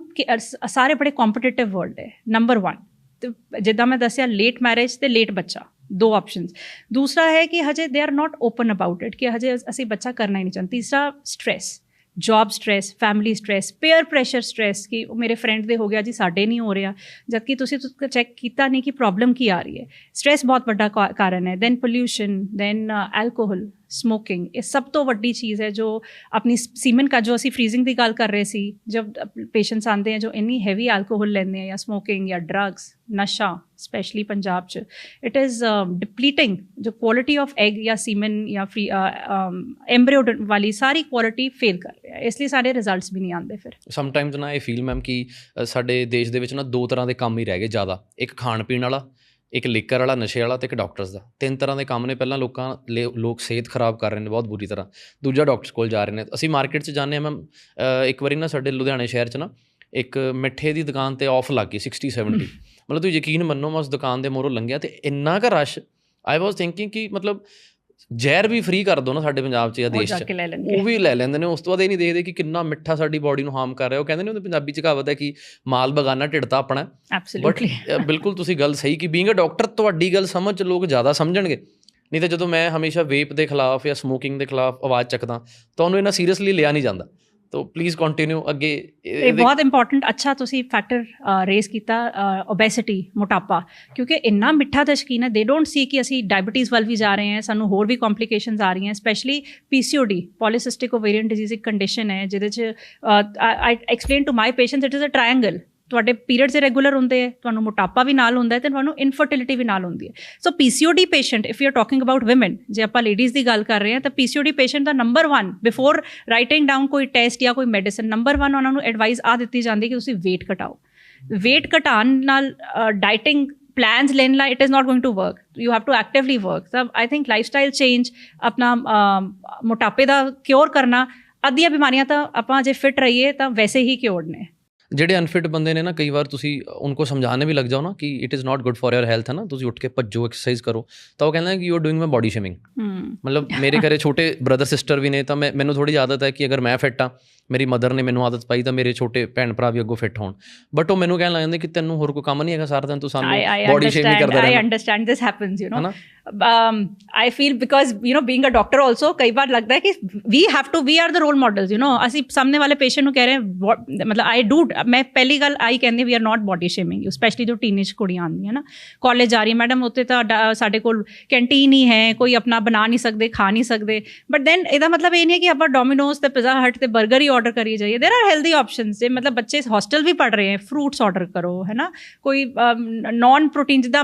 ਸਾਰੇ ਬੜੇ ਕੰਪੀਟੀਟਿਵ ਵਰਲਡ ਹੈ, ਨੰਬਰ 1 ਤੇ ਜਿੱਦਾਂ ਮੈਂ ਦੱਸਿਆ ਲੇਟ ਮੈਰਿਜ ਤੇ ਲੇਟ ਬੱਚਾ, 2 ਆਪਸ਼ਨਸ। ਦੂਸਰਾ ਹੈ ਕਿ ਹਜੇ they are not open about it ਕਿ ਹਜੇ ਅਸੀਂ ਬੱਚਾ ਕਰਨਾ ਹੀ ਨਹੀਂ ਚਾਹੁੰਦੇ। ਤੀਸਰਾ stress, job stress, family stress, peer pressure stress ਕਿ ਮੇਰੇ ਫਰੈਂਡ ਦੇ ਹੋ ਗਿਆ ਜੀ ਸਾਡੇ ਨਹੀਂ ਹੋ ਰਿਹਾ, ਜਦਕਿ ਤੁਸੀਂ ਚੈੱਕ ਕੀਤਾ ਨਹੀਂ ਕਿ ਪ੍ਰੋਬਲਮ ਕੀ ਆ ਰਹੀ ਹੈ। ਸਟ੍ਰੈਸ ਬਹੁਤ ਵੱਡਾ ਕਾਰਨ ਹੈ। Then pollution, then alcohol, smoking, ਇਹ ਸਭ ਤੋਂ ਵੱਡੀ ਚੀਜ਼ ਹੈ ਜੋ ਆਪਣੀ ਸੀਮਨ ਕਾ ਜੋ ਅਸੀਂ ਫਰੀਜ਼ਿੰਗ ਦੀ ਗੱਲ ਕਰ ਰਹੇ ਸੀ, ਜਦ ਪੇਸ਼ੈਂਟਸ ਆਉਂਦੇ ਹੈ ਜੋ ਇੰਨੀ ਹੈਵੀ ਐਲਕੋਹਲ ਲੈਂਦੇ ਆ ਜਾਂ ਸਮੋਕਿੰਗ ਜਾਂ ਡਰੱਗਸ, ਨਸ਼ਾ, ਸਪੈਸ਼ਲੀ ਪੰਜਾਬ 'ਚ, ਇਟ ਇਜ਼ ਡਿਪਲੀਟਿੰਗ ਜੋ ਕੁਆਲਿਟੀ ਆਫ ਐਗ ਜਾਂ ਸੀਮਨ ਜਾਂ ਫਰੀ ਐਮਬਰੀਓ ਵਾਲੀ ਸਾਰੀ ਕੁਆਲਿਟੀ ਫੇਲ ਕਰ ਰਿਹਾ, ਇਸ ਲਈ ਸਾਡੇ ਰਿਜ਼ਲਟਸ ਵੀ ਨਹੀਂ ਆਉਂਦੇ। ਫਿਰ ਸਮਟਾਈਮਸ ਨਾ ਇਹ ਫੀਲ ਮੈਮ ਕਿ ਸਾਡੇ ਦੇਸ਼ ਦੇ ਵਿੱਚ ਨਾ 2 ਤਰ੍ਹਾਂ ਦੇ ਕੰਮ ਹੀ ਰਹਿ ਗਏ ਜ਼ਿਆਦਾ, ਇੱਕ ਖਾਣ ਪੀਣ ਵਾਲਾ, ਇੱਕ ਲਿਕਰ ਵਾਲਾ ਨਸ਼ੇ ਵਾਲਾ, ਅਤੇ ਇੱਕ ਡਾਕਟਰਸ ਦਾ। 3 ਤਰ੍ਹਾਂ ਦੇ ਕੰਮ ਨੇ। ਪਹਿਲਾਂ ਲੋਕ ਸਿਹਤ ਖਰਾਬ ਕਰ ਰਹੇ ਨੇ ਬਹੁਤ ਬੁਰੀ ਤਰ੍ਹਾਂ, ਦੂਜਾ ਡਾਕਟਰਸ ਕੋਲ ਜਾ ਰਹੇ ਨੇ। ਅਸੀਂ ਮਾਰਕੀਟ 'ਚ ਜਾਂਦੇ ਹਾਂ ਮੈਮ, ਇੱਕ ਵਾਰੀ ਨਾ ਸਾਡੇ ਲੁਧਿਆਣੇ ਸ਼ਹਿਰ 'ਚ ਨਾ ਇੱਕ ਮਿੱਠੇ ਦੀ ਦੁਕਾਨ 'ਤੇ ਔਫ ਲੱਗ ਗਈ 60-70, ਮਤਲਬ ਤੁਸੀਂ ਯਕੀਨ ਮੰਨੋ ਮੈਂ ਉਸ ਦੁਕਾਨ ਦੇ ਮੂਹਰੋਂ ਲੰਘਿਆ ਅਤੇ ਇੰਨਾ ਕੁ ਰਸ਼, ਆਈ ਵਾਜ਼ ਥਿੰਕਿੰਗ ਕਿ ਮਤਲਬ ਜ਼ਹਿਰ ਵੀ ਫ੍ਰੀ ਕਰ ਦਿਓ ਨਾ ਸਾਡੇ ਪੰਜਾਬ 'ਚ ਜਾਂ ਦੇਸ਼ 'ਚ, ਉਹ ਵੀ ਲੈ ਲੈਂਦੇ ਨੇ। ਉਸ ਤੋਂ ਬਾਅਦ ਇਹ ਨਹੀਂ ਦੇਖਦੇ ਕਿ ਕਿੰਨਾ ਮਿੱਠਾ ਸਾਡੀ ਬੋਡੀ ਨੂੰ ਹਾਰਮ ਕਰ ਰਿਹਾ। ਉਹ ਕਹਿੰਦੇ ਨੇ ਉਹਦੇ ਪੰਜਾਬੀ 'ਚ ਕਹਾਵਤ ਹੈ ਕਿ ਮਾਲ ਬਗਾਨਾ ਢਿੱਡ ਤਾਂ ਆਪਣਾ। ਬਟ ਬਿਲਕੁਲ ਤੁਸੀਂ ਗੱਲ ਸਹੀ ਕਿ ਬੀਇੰਗ ਅ ਡਾਕਟਰ ਤੁਹਾਡੀ ਗੱਲ ਸਮਝ 'ਚ ਲੋਕ ਜ਼ਿਆਦਾ ਸਮਝਣਗੇ। ਨਹੀਂ ਤਾਂ ਜਦੋਂ ਮੈਂ ਹਮੇਸ਼ਾ ਵੇਪ ਦੇ ਖਿਲਾਫ ਜਾਂ ਸਮੋਕਿੰਗ ਦੇ ਖਿਲਾਫ ਆਵਾਜ਼ ਚੱਕਦਾ ਤਾਂ ਉਹਨੂੰ ਇੰਨਾ ਸੀਰੀਅਸਲੀ ਲਿਆ ਨਹੀਂ ਜਾਂਦਾ। ਤੋ ਪਲੀਜ਼ ਕੰਟੀਨਿਊ ਅੱਗੇ। ਇਹ ਬਹੁਤ ਇੰਪੋਰਟੈਂਟ ਅੱਛਾ ਤੁਸੀਂ ਫੈਕਟਰ ਰੇਜ਼ ਕੀਤਾ, ਓਬੈਸਿਟੀ, ਮੋਟਾਪਾ, ਕਿਉਂਕਿ ਇੰਨਾ ਮਿੱਠਾ ਦਾ ਸ਼ੌਕੀਨ ਹੈ, ਦੇ ਡੋਂਟ ਸੀ ਕਿ ਅਸੀਂ ਡਾਇਬਟੀਜ਼ ਵੱਲ ਵੀ ਜਾ ਰਹੇ ਹਾਂ, ਸਾਨੂੰ ਹੋਰ ਵੀ ਕੰਪਲੀਕੇਸ਼ਨਸ ਆ ਰਹੀਆਂ, specially PCOD, polycystic ovarian disease, ਇੱਕ ਕੰਡੀਸ਼ਨ ਹੈ ਜਿਹਦੇ 'ਚ I explain to my patients it is a triangle. ਤੁਹਾਡੇ ਪੀਰੀਅਡਸ ਰੈਗੂਲਰ ਹੁੰਦੇ ਹੈ, ਤੁਹਾਨੂੰ ਮੋਟਾਪਾ ਵੀ ਨਾਲ ਹੁੰਦਾ ਹੈ, ਅਤੇ ਤੁਹਾਨੂੰ ਇਨਫਰਟੀਲਿਟੀ ਵੀ ਨਾਲ ਹੁੰਦੀ ਹੈ। ਸੋ PCOD patient, if you are talking about women, ਜੇ ਆਪਾਂ ਲੇਡੀਜ਼ ਦੀ ਗੱਲ ਕਰ ਰਹੇ ਹਾਂ ਤਾਂ PCOD ਪੇਸ਼ੈਂਟ ਦਾ ਨੰਬਰ 1 ਬਿਫੋਰ ਰਾਈਟਿੰਗ ਡਾਊਨ ਕੋਈ ਟੈਸਟ ਜਾਂ ਕੋਈ ਮੈਡੀਸਨ, ਨੰਬਰ 1 ਉਹਨਾਂ ਨੂੰ ਐਡਵਾਈਸ ਆ ਦਿੱਤੀ ਜਾਂਦੀ ਕਿ ਤੁਸੀਂ ਵੇਟ ਘਟਾਓ। ਵੇਟ ਘਟਾਉਣ ਨਾਲ ਡਾਈਟਿੰਗ ਪਲਾਨਸ ਲੈਣ ਲਈ it is not going to work, you have to actively work. ਤਾਂ I think lifestyle change, ਆਪਣਾ ਮੋਟਾਪੇ ਦਾ ਕਿਉਰ ਕਰਨਾ, ਅੱਧੀਆਂ ਬਿਮਾਰੀਆਂ ਤਾਂ ਆਪਾਂ ਜੇ ਫਿਟ ਰਹੀਏ ਤਾਂ ਵੈਸੇ ਹੀ ਕਿਉਰਡ ਨੇ। ਜਿਹੜੇ ਅਨਫਿਟ ਬੰਦੇ ਨੇ ਨਾ, ਕਈ ਵਾਰ ਤੁਸੀਂ ਉनको ਸਮਝਾਣੇ ਵੀ ਲੱਗ ਜਾਓ ਨਾ ਕਿ it is not good for your health, ਹੈ ਨਾ, ਤੁਸੀਂ ਉੱਠ ਕੇ ਭੱਜੋ, ਐਕਸਰਸਾਈਜ਼ ਕਰੋ, ਤਾਂ ਉਹ ਕਹਿੰਦੇ ਕਿ you are doing my body shaming. ਮਤਲਬ ਮੇਰੇ ਘਰੇ ਛੋਟੇ ਬ੍ਰਦਰ ਸਿਸਟਰ ਵੀ ਨੇ, ਤਾਂ ਮੈਨੂੰ ਥੋੜ੍ਹੀ ਆਦਤ ਹੈ ਕਿ ਅਗਰ ਮੈਂ ਫਿੱਟ ਹਾਂ, ਮੇਰੀ ਮਦਰ ਨੇ ਮੈਨੂੰ ਆਦਤ ਪਾਈ, ਤਾਂ ਮੇਰੇ ਛੋਟੇ ਭੈਣ ਭਰਾ ਵੀ ਅੱਗੋਂ ਫਿੱਟ ਹੋਣ। ਬਟ ਉਹ ਮੈਨੂੰ ਕਹਿਣ ਲੱਗ ਜਾਂਦੇ ਕਿ ਤੈਨੂੰ ਹੋਰ ਕੋਈ ਕੰਮ ਨਹੀਂ ਹੈਗਾ, ਸਾਰਾ ਦਿਨ ਤੂੰ ਸਾਨੂੰ ਬੋਡੀ ਸ਼ੇਮਿੰਗ ਕਰਦਾ ਰਹਿਣਾ। I understand this happens, you know. I feel because, you know, being a doctor also, ਕਈ ਵਾਰ ਲੱਗਦਾ ਹੈ ਕਿ we are the role models, you know. ਅਸੀਂ ਸਾਹਮਣੇ ਵਾਲੇ ਪੇਸ਼ੈਂਟ ਨੂੰ ਕਹਿ ਰਹੇ ਹਾਂ, ਮਤਲਬ ਮੈਂ ਪਹਿਲੀ ਗੱਲ ਆਈ ਕਹਿੰਦੀ we are not body shaming, specially ਜੋ ਟੀਨੇਜ ਕੁੜੀਆਂ ਆਉਂਦੀਆਂ ਨਾ, ਕਾਲਜ ਜਾ ਰਹੀ ਮੈਡਮ, ਉੱਥੇ ਤਾਂ ਸਾਡੇ ਕੋਲ ਕੈਂਟੀਨ ਹੀ ਹੈ, ਕੋਈ ਆਪਣਾ ਬਣਾ ਨਹੀਂ ਸਕਦੇ, ਖਾ ਨਹੀਂ ਸਕਦੇ। ਬਟ ਦੈਨ ਇਹਦਾ ਮਤਲਬ ਇਹ ਨਹੀਂ ਹੈ ਕਿ ਆਪਾਂ ਡੋਮੀਨੋਜ਼ ਤੇ ਪਿਜ਼ਾ ਹਟ ਤੇ 버ਗਰ ਹੀ ਆਰਡਰ ਕਰੀ ਜਾਈਏ। ਦੇਰ ਆਰ ਹੈਲਦੀ ਆਪਸ਼ਨਸ। ਜੇ ਮਤਲਬ ਬੱਚੇ ਹੋਸਟਲ ਵੀ ਪੜ੍ਹ ਰਹੇ ਹੈ, ਫਰੂਟਸ ਆਰਡਰ ਕਰੋ, ਹੈ ਨਾ, ਕੋਈ ਨॉन ਪ੍ਰੋਟੀਨ, ਜਿੱਦਾਂ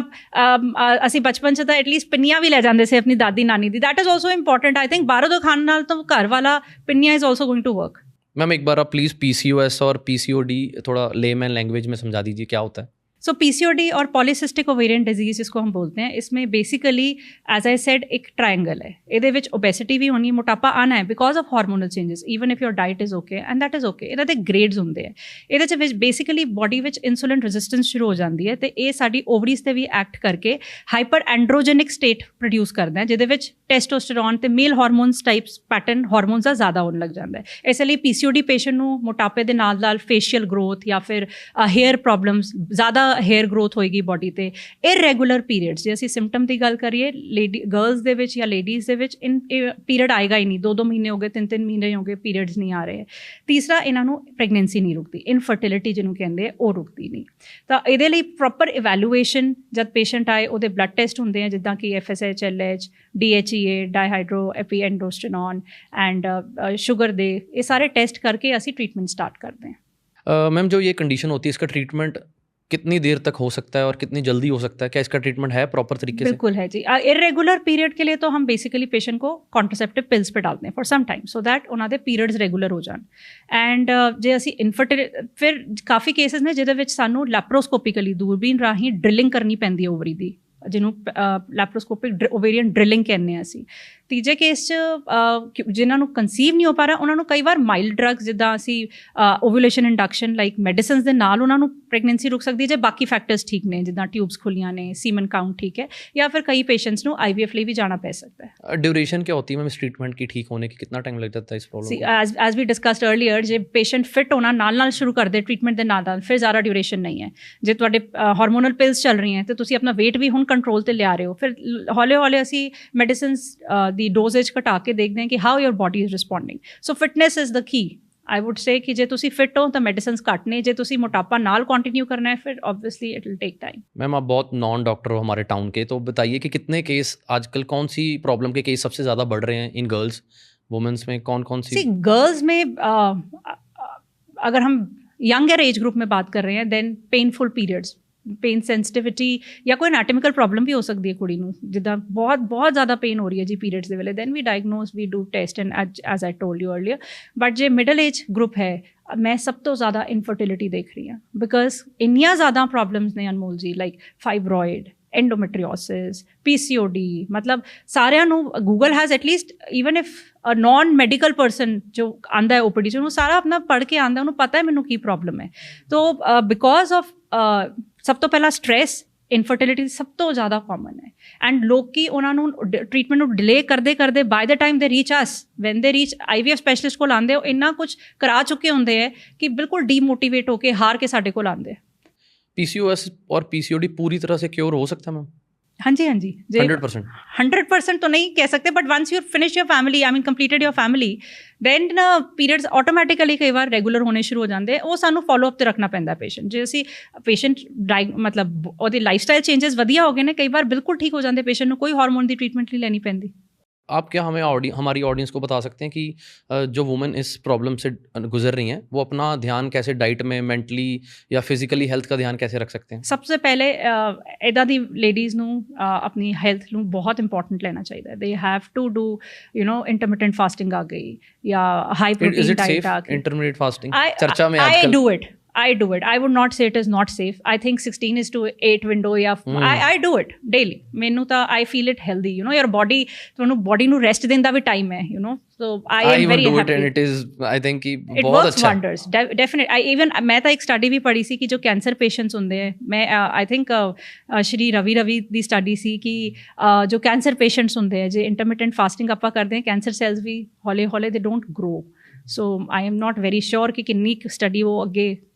ਅਸੀਂ ਬਚਪਨ 'ਚ ਤਾਂ ਐਟਲੀਸਟ ਪਿੰਨੀਆਂ ਵੀ ਲੈ ਜਾਂਦੇ ਸੀ ਆਪਣੀ ਦਾਦੀ ਨਾਨੀ ਦੀ। That is also important. I think बाहरों तो खाने नाल तो घर वाला पिन्निया is also going to work. Ma'am एक बार आप प्लीज़ PCOS और PCOD थोड़ा लेमैन लैंग्वेज में समझा दीजिए, क्या होता है? सो PCOD और पॉलीसिस्टिक ओवेरियन डिजीज जिसको हम बोलते हैं, इसमें बेसिकली एज आई सेड एक ट्रायंगल है। ਇਹਦੇ ਵਿੱਚ ਓਬੈਸਿਟੀ ਵੀ ਹੋਣੀ, ਮੋਟਾਪਾ ਆਉਣਾ ਹੈ because of hormonal changes, even if your diet is okay and that is okay. ਇਹਦੇ ਤੇ ਗ੍ਰੇਡਸ ਹੁੰਦੇ ਹੈ। ਇਹਦੇ 'ਚ ਵਿੱਚ ਬੇਸਿਕਲੀ ਬੋਡੀ ਵਿੱਚ ਇਨਸੂਲਿਨ ਰੈਜ਼ਿਸਟੈਂਸ ਸ਼ੁਰੂ ਹੋ ਜਾਂਦੀ ਹੈ, ਅਤੇ ਇਹ ਸਾਡੀ ਓਵਰੀਜ਼ 'ਤੇ ਵੀ ਐਕਟ ਕਰਕੇ ਹਾਈਪਰ ਐਂਡਰੋਜੈਨਿਕ ਸਟੇਟ ਪ੍ਰੋਡਿਊਸ ਕਰਦਾ ਹੈ, ਜਿਹਦੇ ਵਿੱਚ ਟੈਸਟੋਸਟੇਰੋਨ ਅਤੇ ਮੇਲ ਹਾਰਮੋਨਸ ਟਾਈਪਸ ਪੈਟਰਨ ਹਾਰਮੋਨਸ ਦਾ ਜ਼ਿਆਦਾ ਹੋਣ ਲੱਗ ਜਾਂਦਾ ਹੈ। ਇਸ ਲਈ PCOD ਪੇਸ਼ੈਂਟ ਨੂੰ ਮੋਟਾਪੇ ਦੇ ਨਾਲ ਨਾਲ ਫੇਸ਼ੀਅਲ ਗਰੋਥ ਜਾਂ ਫਿਰ ਹੇਅਰ ਪ੍ਰੋਬਲਮਸ, ਜ਼ਿਆਦਾ ਹੇਅਰ ਗਰੋਥ ਹੋਏਗੀ ਬੋਡੀ ਤੇ। ਇਰੈਗੂਲਰ ਪੀਰੀਅਡਸ, ਜੇ ਅਸੀਂ ਸਿੰਪਟਮ ਦੀ ਗੱਲ ਕਰੀਏ, ਗਰਲਸ ਦੇ ਵਿੱਚ ਜਾਂ ਲੇਡੀਜ਼ ਦੇ ਵਿੱਚ ਪੀਰੀਅਡ ਆਏਗਾ ਹੀ ਨਹੀਂ, 2 ਮਹੀਨੇ ਹੋ ਗਏ, 3 ਮਹੀਨੇ ਹੋ ਗਏ, ਪੀਰੀਅਡਸ ਨਹੀਂ ਆ ਰਹੇ। ਤੀਸਰਾ, ਇਹਨਾਂ ਨੂੰ ਪ੍ਰੈਗਨੈਂਸੀ ਨਹੀਂ ਰੁਕਦੀ, ਇਨਫਰਟੀਲਿਟੀ ਜਿਹਨੂੰ ਕਹਿੰਦੇ ਆ, ਉਹ ਰੁਕਦੀ ਨਹੀਂ। ਤਾਂ ਇਹਦੇ ਲਈ ਪ੍ਰੋਪਰ ਇਵੈਲੂਏਸ਼ਨ, ਜਦ ਪੇਸ਼ੈਂਟ ਆਏ ਉਹਦੇ ਬਲੱਡ ਟੈਸਟ ਹੁੰਦੇ ਆ, ਜਿੱਦਾਂ ਕਿ FSH, LH, DHEA, dehydroepiandrosterone and sugar ਦੇ, ਇਹ ਸਾਰੇ ਟੈਸਟ ਕਰਕੇ ਅਸੀਂ ट्रीटमेंट स्टार्ट करते हैं। मैम जो ये कंडीशन होती है, इसका ट्रीटमेंट कितनी देर तक हो सकता है और कितनी जल्दी हो सकता है? क्या इसका ट्रीटमेंट है प्रॉपर तरीके से? बिल्कुल है जी। इरेगुलर पीरियड के लिए तो हम बेसिकली पेशेंट को कॉन्ट्रासेप्टिव पिल्स पे डालते हैं for some time, so that उन्होंने पीरियड्स रेगुलर हो जान। एंड जे असी फिर काफ़ी केसेस ने जिहदे विच सानू लैप्रोस्कोपिकली दूरबीन राही ड्रिलिंग करनी पैंदी है ओवरी दी, ਜਿਹਨੂੰ ਲੈਪਰੋਸਕੋਪਿਕ ਓਵੇਰੀਅਨ ਡ੍ਰਿਲਿੰਗ ਕਹਿੰਦੇ ਹਾਂ ਅਸੀਂ। ਤੀਜੇ ਕੇਸ 'ਚ ਜਿਨ੍ਹਾਂ ਨੂੰ ਕਨਸੀਵ ਨਹੀਂ ਹੋ ਪਾ ਰਿਹਾ, ਉਹਨਾਂ ਨੂੰ ਕਈ ਵਾਰ ਮਾਈਲਡ ਡਰੱਗਸ, ਜਿੱਦਾਂ ਅਸੀਂ ਓਵੂਲੇਸ਼ਨ ਇੰਡਕਸ਼ਨ ਲਾਈਕ ਮੈਡੀਸਨਸ ਦੇ ਨਾਲ ਉਹਨਾਂ ਨੂੰ ਪ੍ਰੈਗਨੈਂਸੀ ਰੁਕ ਸਕਦੀ ਹੈ, ਜੇ ਬਾਕੀ ਫੈਕਟਰਸ ਠੀਕ ਨੇ, ਜਿੱਦਾਂ ਟਿਊਬਸ ਖੁੱਲੀਆਂ ਨੇ, ਸੀਮਨ ਕਾਊਂਟ ਠੀਕ ਹੈ, ਜਾਂ ਫਿਰ ਕਈ ਪੇਸ਼ੈਂਟਸ ਨੂੰ IVF ਲਈ ਵੀ ਜਾਣਾ ਪੈ ਸਕਦਾ ਹੈ। ड्यूरेशन क्या होती है मैम इस ट्रीटमेंट की ठीक होने की? कितना टाइम लग जाता है इस problem? As we discussed earlier, ਜੇ ਪੇਸ਼ੈਂਟ ਫਿਟ ਹੋਣਾ ਨਾਲ ਸ਼ੁਰੂ ਕਰਦੇ ਟ੍ਰੀਟਮੈਂਟ ਦੇ ਨਾਲ, ਫਿਰ ਜ਼ਿਆਦਾ ਡਿਊਰੇਸ਼ਨ ਨਹੀਂ ਹੈ। ਜੇ ਤੁਹਾਡੇ ਹਾਰਮੋਨਲ ਪਿਲਸ ਚੱਲ ਰਹੀਆਂ ਤੇ ਤੁਸੀਂ ਆਪਣਾ ਵੇਟ ਵੀ ਹੁਣ ਕੰਟਰੋਲ ਤੇ ਲਿਆ ਰਹੇ ਹੋ, ਫਿਰ ਹੌਲੇ ਹੌਲੇ ਅਸੀਂ ਮੈਡੀਸਿਨਸ ਦੀ ਡੋਜ਼ੇਜ ਘਟਾ ਕੇ ਦੇਖਦੇ ਹਾਂ ਕਿ how your body is responding. So fitness is the key. I would say कि जे तुसी फिट हो तो मेडिसिन्स घट ने, जे तुसी मोटापा नाल कंटिन्यू करना है फिर obviously it will take time. Ma'am आप बहुत नॉन डॉक्टर हो हमारे टाउन के, तो बताइए कि कितने केस आजकल, कौन सी प्रॉब्लम के केस सबसे ज़्यादा बढ़ रहे हैं इन गर्ल्स, वुमेन्स में? कौन सी गर्ल्स में अगर हम यंगर एज ग्रुप में बात कर रहे हैं, then painful periods, pain sensitivity या कोई एनाटॉमिकल प्रॉब्लम भी हो सकती है कुड़ी नूं, जिद्दां बहुत ज़्यादा पेन हो रही है जी पीरियड्स दे वेले, then we diagnose, we do test and as I told you earlier. But जे मिडल एज ग्रुप है, मैं सब तो ज़्यादा इनफर्टिलिटी देख रही हूँ, बिकॉज इन्नियां ज़्यादा प्रॉब्लम्स ने अनमोल जी, लाइक फाइब्रॉइड, एंडोमेट्रियोसिस, PCOD, मतलब सारिਆਂ ਨੂੰ Google has at least, even if a non medical person जो आंदा है OPD 'ਚ, ਉਹਨੂੰ ਸਾਰਾ ਆਪਣਾ ਪੜ੍ਹ ਕੇ ਆਉਂਦਾ, ਉਹਨੂੰ ਪਤਾ ਹੈ ਮੈਨੂੰ ਕੀ ਪ੍ਰੋਬਲਮ ਹੈ। ਤੋ ਬਿਕੋਜ਼ ਆਫ ਸਭ ਤੋਂ ਪਹਿਲਾਂ ਸਟ੍ਰੈਸ, ਇਨਫਰਟੀਲਿਟੀ ਸਭ ਤੋਂ ਜ਼ਿਆਦਾ ਕਾਮਨ ਹੈ। ਐਂਡ ਲੋਕੀ ਉਹਨਾਂ ਨੂੰ ਟ੍ਰੀਟਮੈਂਟ ਨੂੰ ਡਿਲੇ ਕਰਦੇ ਬਾਏ ਦ ਟਾਈਮ ਦੇ ਰੀਚ ਅਸ, ਵੈਨ ਦੇ ਰੀਚ IVF ਸਪੈਸ਼ਲਿਸਟ ਕੋਲ ਆਉਂਦੇ, ਉਹ ਇੰਨਾ ਕੁਝ ਕਰਾ ਚੁੱਕੇ ਹੁੰਦੇ ਹੈ ਕਿ ਬਿਲਕੁਲ ਡੀਮੋਟੀਵੇਟ ਹੋ ਕੇ ਹਾਰ ਕੇ ਸਾਡੇ ਕੋਲ ਆਉਂਦੇ। PCOS और PCOD पूरी तरह से क्योर हो सकता है मैम? हाँ जी 100% तो नहीं कह सकते, but once you finish your family, I mean completed your family, then periods automatically ਕਈ ਵਾਰ ਰੈਗੂਲਰ ਹੋਣੇ ਸ਼ੁਰੂ ਹੋ ਜਾਂਦੇ। ਉਹ ਸਾਨੂੰ ਫੋਲੋ ਅਪ 'ਤੇ ਰੱਖਣਾ ਪੈਂਦਾ ਪੇਸ਼ੈਂਟ। ਜੇ ਅਸੀਂ ਪੇਸ਼ੈਂਟ ਮਤਲਬ ਉਹਦੀ ਲਾਈਫ ਸਟਾਈਲ ਚੇਂਜਸ ਵਧੀਆ ਹੋ ਗਏ ਨੇ, ਕਈ ਵਾਰ ਬਿਲਕੁਲ ਠੀਕ ਹੋ ਜਾਂਦੇ ਪੇਸ਼ੈਂਟ ਨੂੰ, ਕੋਈ ਹਾਰਮੋਨ ਦੀ ਟ੍ਰੀਟਮੈਂਟ ਨਹੀਂ ਲੈਣੀ ਪੈਂਦੀ। आप क्या हमें हमारी ऑडियंस को बता सकते हैं कि जो वुमेन इस प्रॉब्लम से गुजर रही हैं, वो अपना ध्यान कैसे डाइट में, मेंटली या फिजिकली हेल्थ का ध्यान कैसे रख सकते हैं? सबसे पहले इदा दी लेडीज़ नू अपनी हेल्थ नू बहुत इंपॉर्टेंट लेना चाहिए। They have to do intermittent fasting आ गई या हाई प्रोटीन डाइट आ गई। इंटरमिटेंट फास्टिंग चर्चा में आई do it, I do it. I would not say it is not safe. I think 16:8 window या I do it daily. ਮੈਨੂੰ ਤਾਂ I feel it healthy. You know, your body ਤੁਹਾਨੂੰ body ਨੂੰ rest ਦੇਣ ਦਾ ਵੀ time ਹੈ. You know, so I am very do happy. It and it is, I think कि it बहुत works अच्छा wonders. Definitely. I even मैं ਤਾਂ ਇੱਕ study ਵੀ ਪੜ੍ਹੀ ਸੀ ਕਿ ਜੋ cancer patients ਹੁੰਦੇ ਹੈ ਮੈਂ I think Shri Ravi the study ਸੀ ਕਿ ਜੋ cancer patients ਹੁੰਦੇ ਹੈ ਜੇ intermittent fasting ਆਪਾਂ ਕਰਦੇ ਹਾਂ cancer cells we ਹੌਲੇ ਹੌਲੇ they don't grow. So I am not very sure कि किन्नी study वो ਅੱਗੇ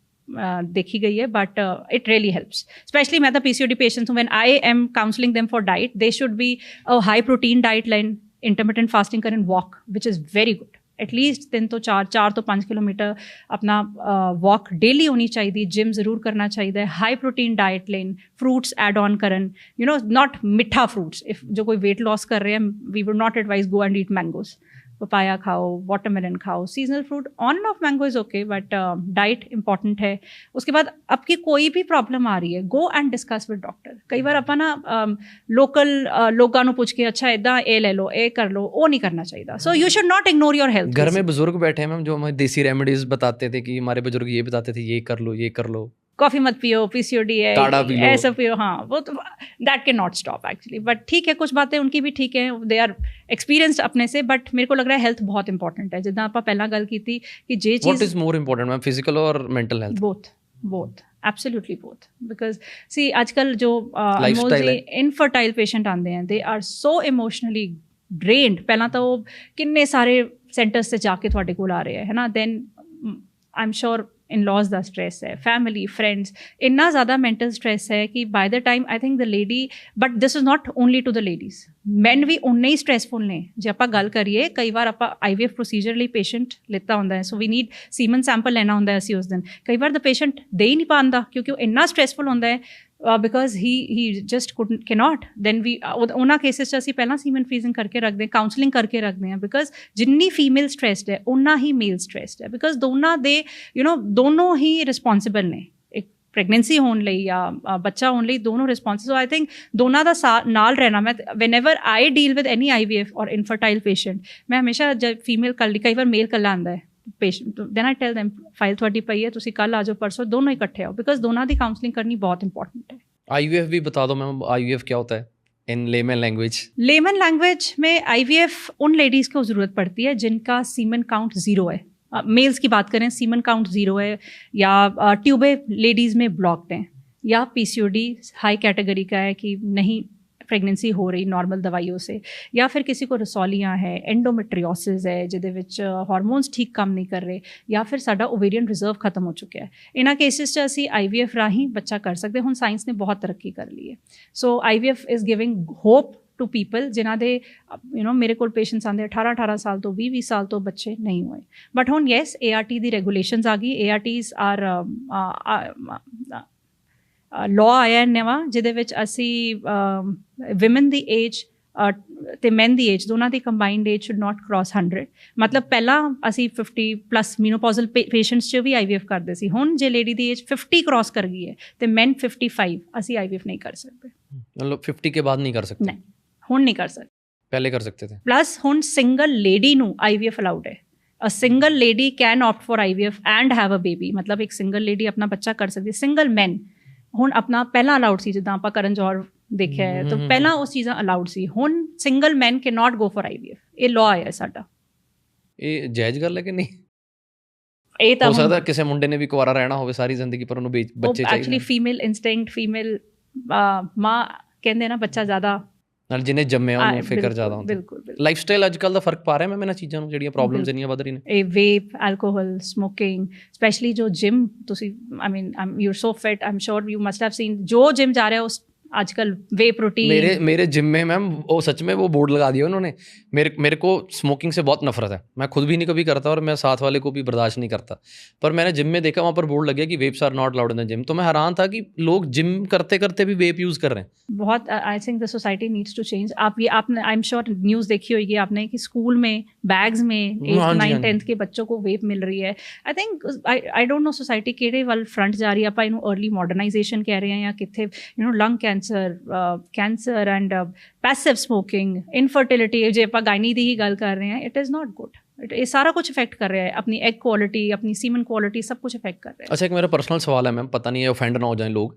देखी गई है but it really helps especially मैं तो PCOD patients when I am counseling them for diet they should be a high protein diet line intermittent fasting करें walk which is very good at least 3 to 4 to 5 kilometre अपना walk daily होनी चाहिए gym ज़रूर करना चाहिए high protein diet लें fruits add on करें you know not मिठा fruits if जो कोई weight loss कर रहे हैं we would not advise go and eat mangoes papaya खाओ वाटरमेलन खाओ seasonal fruit on end of mango is okay but diet important है उसके बाद आपकी कोई भी प्रॉब्लम आ रही है go and discuss with doctor कई बार ਆਪਾਂ ਨਾ ਲੋਕਲ ਲੋਕਾਂ ਨੂੰ ਪੁੱਛ ਕੇ ਅੱਛਾ ਇਦਾਂ ਇਹ ਲੈ ਲਓ ਇਹ ਕਰ ਲਓ ਉਹ ਨਹੀਂ करना चाहिए so you should not ignore your health घर में बुजुर्ग बैठे हैं मैम जो हमें देसी रेमेडीज बताते थे कि हमारे बुजुर्ग ये बताते थे ये कर लो कॉफ़ी मत पियो PCOD है ऐसा पियो हाँ वो तो that can not stop actually but ठीक है कुछ बातें उनकी भी ठीक है दे आर एक्सपीरियंस्ड अपने से बट मेरे को लग रहा है हेल्थ बहुत इंपॉर्टेंट है जिद्दां ਆਪਾਂ ਪਹਿਲਾਂ ਗੱਲ ਕੀਤੀ कि जे चीज़ what is more important ma'am physical और mental health both absolutely both because see आजकल जो इनफर्टाइल पेशेंट आते हैं they are so emotionally drained ਪਹਿਲਾਂ ਤਾਂ ਉਹ ਕਿੰਨੇ ਸਾਰੇ ਸੈਂਟਰਸ ਤੇ ਜਾ ਕੇ ਤੁਹਾਡੇ ਕੋਲ ਆ ਰਹੇ ਹੈ ਨਾ then I'm sure in-laws ਦਾ ਸਟ੍ਰੈਸ ਹੈ ਫੈਮਿਲੀ ਫਰੈਂਡਸ ਇੰਨਾ ਜ਼ਿਆਦਾ ਮੈਂਟਲ ਸਟ੍ਰੈਸ ਹੈ ਕਿ by the time I think the lady but this is not only to the ladies men ਵੀ ਉਨੇ ਹੀ ਸਟ੍ਰੈਸਫੁਲ ਨੇ ਜੇ ਆਪਾਂ ਗੱਲ ਕਰੀਏ ਕਈ ਵਾਰ ਆਪਾਂ IVF ਪ੍ਰੋਸੀਜਰ ਲਈ ਪੇਸ਼ੈਂਟ ਲਿੱਤਾ ਹੁੰਦਾ ਹੈ ਸੋ ਵੀ ਨੀਡ ਸੀਮਨ ਸੈਂਪਲ ਲੈਣਾ ਹੁੰਦਾ ਅਸੀਂ ਉਸ ਦਿਨ ਕਈ ਵਾਰ ਦ ਪੇਸ਼ੈਂਟ ਦੇ ਹੀ ਨਹੀਂ ਪਾਉਂਦਾ ਕਿਉਂਕਿ ਉਹ ਇੰਨਾ ਸਟ੍ਰੈਸਫੁਲ ਹੁੰਦਾ ਹੈ because he just cannot then we ਉਹਨਾਂ ਕੇਸਿਸ 'ਚ ਅਸੀਂ ਪਹਿਲਾਂ ਸੀਮਨ ਫ੍ਰੀਜ਼ਿੰਗ ਕਰਕੇ ਰੱਖਦੇ ਕਾਉਂਸਲਿੰਗ ਕਰਕੇ ਰੱਖਦੇ ਹਾਂ ਬਿਕਾਜ਼ ਜਿੰਨੀ ਫੀਮੇਲ ਸਟ੍ਰੈਸਡ ਹੈ ਉਨਾ ਹੀ ਮੇਲ ਸਟ੍ਰੈਸਡ ਹੈ ਬਿਕਾਜ਼ ਦੋਨਾਂ ਦੇ ਦੋਨੋਂ ਹੀ ਰਿਸਪੋਂਸੀਬਲ ਨੇ ਇੱਕ ਪ੍ਰੈਗਨੈਂਸੀ ਹੋਣ ਲਈ ਜਾਂ ਬੱਚਾ ਹੋਣ ਲਈ ਦੋਨੋਂ ਰਿਸਪੋਂਸਿਬਲ ਸੋ ਆਈ ਥਿੰਕ ਦੋਨਾਂ ਦਾ ਨਾਲ ਰਹਿਣਾ ਮੈਂ whenever I deal with any IVF or infertile patient ਮੈਂ ਹਮੇਸ਼ਾ ਜਦ ਫੀਮੇਲ ਕੱਲੀ ਕਈ ਵਾਰ ਮੇਲ ਕੱਲਾ ਆਉਂਦਾ ਹੈ patient then I tell them file थोड़ी पई है तुसी कल आ जाओ परसों दोनों इकट्ठे आओ बिकॉज दोनों की काउंसलिंग करनी बहुत इंपॉर्टेंट है IVF भी बता दो मैम IVF क्या होता है इन लेमन लैंग्वेज में IVF उन लेडीज़ को ज़रूरत पड़ती है जिनका सीमन काउंट 0 है मेल्स की बात करें सीमन काउंट 0 है या ट्यूबे लेडीज़ में ब्लॉक्ड हैं या PCOD हाई कैटेगरी का है कि नहीं प्रेगनेंसी हो रही नॉर्मल दवाइयों से या फिर किसी को रसौलियाँ है एंडोमेट्रियोसिस है जिहदे विच हार्मोन्स ठीक काम नहीं कर रहे या फिर साडा ओवेरियन रिजर्व खत्म हो चुका है इन्हां केसिस 'च असी IVF राही बच्चा कर सकते हुण साइंस ने बहुत तरक्की कर ली है so IVF is giving hope to people जिन्हां दे मेरे कोल पेशेंट्स आंदे 18 साल तो 20 साल तो बच्चे नहीं हुए बट हुण यस ART दी रेगुलेशनस आ गई ARTs आर ਲॉ ਆਇਆ ਨਵਾਂ ਜਿਹਦੇ ਵਿੱਚ ਅਸੀਂ ਵਿਮਨ ਦੀ ਏਜ ਅਤੇ ਮੈਨ ਦੀ ਏਜ ਦੋਨਾਂ ਦੀ combined age should not cross 100 ਮਤਲਬ ਪਹਿਲਾਂ ਅਸੀਂ 50 ਪਲੱਸ ਮੀਨੋਪੌਜ਼ਲ ਪੇਸ਼ੈਂਟਸ 'ਚ ਵੀ IVF ਕਰਦੇ ਸੀ ਹੁਣ ਜੇ ਲੇਡੀ ਦੀ ਏਜ 50 ਕ੍ਰਾਸ ਕਰ ਗਈ ਹੈ ਅਤੇ ਮੈਨ 55 ਅਸੀਂ IVF ਨਹੀਂ ਕਰ ਸਕਦੇ ਮਤਲਬ 50 के बाद नहीं कर सकते नहीं ਹੁਣ ਨਹੀਂ ਕਰ ਸਕਦੇ पहले कर सकते थे ਪਲੱਸ ਹੁਣ ਸਿੰਗਲ ਲੇਡੀ ਨੂੰ IVF ਅਲਾਉਡ ਹੈ a single lady can opt for IVF and have a baby ਮਤਲਬ ਇੱਕ ਸਿੰਗਲ ਲੇਡੀ ਆਪਣਾ ਬੱਚਾ ਕਰ ਸਕਦੀ ਸਿੰਗਲ ਮੈਨ ਹੁਣ ਆਪਣਾ ਪਹਿਲਾਂ ਅਲਾਉਡ ਸੀ ਜਿੱਦਾਂ ਆਪਾਂ ਕਰਨ ਜੌਹਰ ਦੇਖਿਆ ਹੈ ਤਾਂ ਪਹਿਲਾਂ ਉਸ ਚੀਜ਼ਾਂ ਅਲਾਉਡ ਸੀ ਹੁਣ single man can not go for IVF ਇਹ ਲਾਅ ਹੈ ਸਾਡਾ ਇਹ ਜਾਇਜ਼ ਗੱਲ ਹੈ ਕਿ ਨਹੀਂ ਇਹ ਤਾਂ ਹੋ ਸਕਦਾ ਕਿਸੇ ਮੁੰਡੇ ਨੇ ਵੀ ਕੁਆਰਾ ਰਹਿਣਾ ਹੋਵੇ ਸਾਰੀ ਜ਼ਿੰਦਗੀ ਪਰ ਉਹਨੂੰ ਬੱਚੇ ਚਾਹੀਦੇ ਐਕਚੁਅਲੀ ਫੀਮੇਲ ਇਨਸਟਿੰਕਟ ਫੀਮੇਲ ਮਾਂ ਕਹਿੰਦੇ ਨਾ ਬੱਚਾ ਜ਼ਿਆਦਾ ਨਾਲ ਜਿਹਨੇ ਜੰਮਿਆ ਉਹਨੂੰ ਫਿਕਰ ਜ਼ਿਆਦਾ ਹੁੰਦਾ ਬਿਲਕੁਲ ਲਾਈਫ ਸਟਾਈਲ ਅੱਜ ਕੱਲ੍ਹ ਦਾ ਫਰਕ ਪਾ ਰਿਹਾ ਮੈਂ ਇਹਨਾਂ ਚੀਜ਼ਾਂ ਨੂੰ ਜਿਹੜੀਆਂ ਪ੍ਰੋਬਲਮਸ ਇੰਨੀਆਂ ਵੱਧ ਰਹੀਆਂ ਨੇ ਇਹ ਵੇਪ ਐਲਕੋਹਲ ਸਮੋਕਿੰਗ ਸਪੈਸ਼ਲੀ ਜੋ ਜਿਮ ਤੁਸੀਂ I mean you are so fit I am sure you must have seen जो जिम जा रहा है उस आजकल वे प्रोटीन मेरे जिम में मैम वो सच में वो बोर्ड लगा दिया उन्होंने मेरे को स्मोकिंग से बहुत नफरत है मैं खुद भी नहीं कभी करता और मैं साथ वाले को भी बर्दाश्त नहीं करता पर मैंने जिम में देखा वहाँ पर बोर्ड लग गया कि vapes are not allowed in the gym तो मैं हैरान था कि लोग जिम करते करते भी वेप यूज़ कर रहे हैं बहुत I think the society needs to change आपने आई एम श्योर न्यूज़ देखी होगी आपने कि स्कूल में बैग्स में 8th 9th 10th के बच्चों को वेप मिल रही है I think I don't know society किहड़े ਵੱਲ फ्रंट जा रही है ਆਪਾਂ ਇਹਨੂੰ अर्ली मॉडर्नाइजेशन कह रहे हैं या कितने lung cancer and passive smoking infertility जे आप गायनी की ही गल कर रहे हैं इट इज़ नॉट गुड ये सारा कुछ इफेक्ट कर रहा है, अपनी एग क्वालिटी, अपनी सीमन क्वालिटी, सब कुछ इफेक्ट कर रहा है। अच्छा, एक मेरा पर्सनल सवाल है मैम, पता नहीं है ऑफेंड ना हो जाए लोग।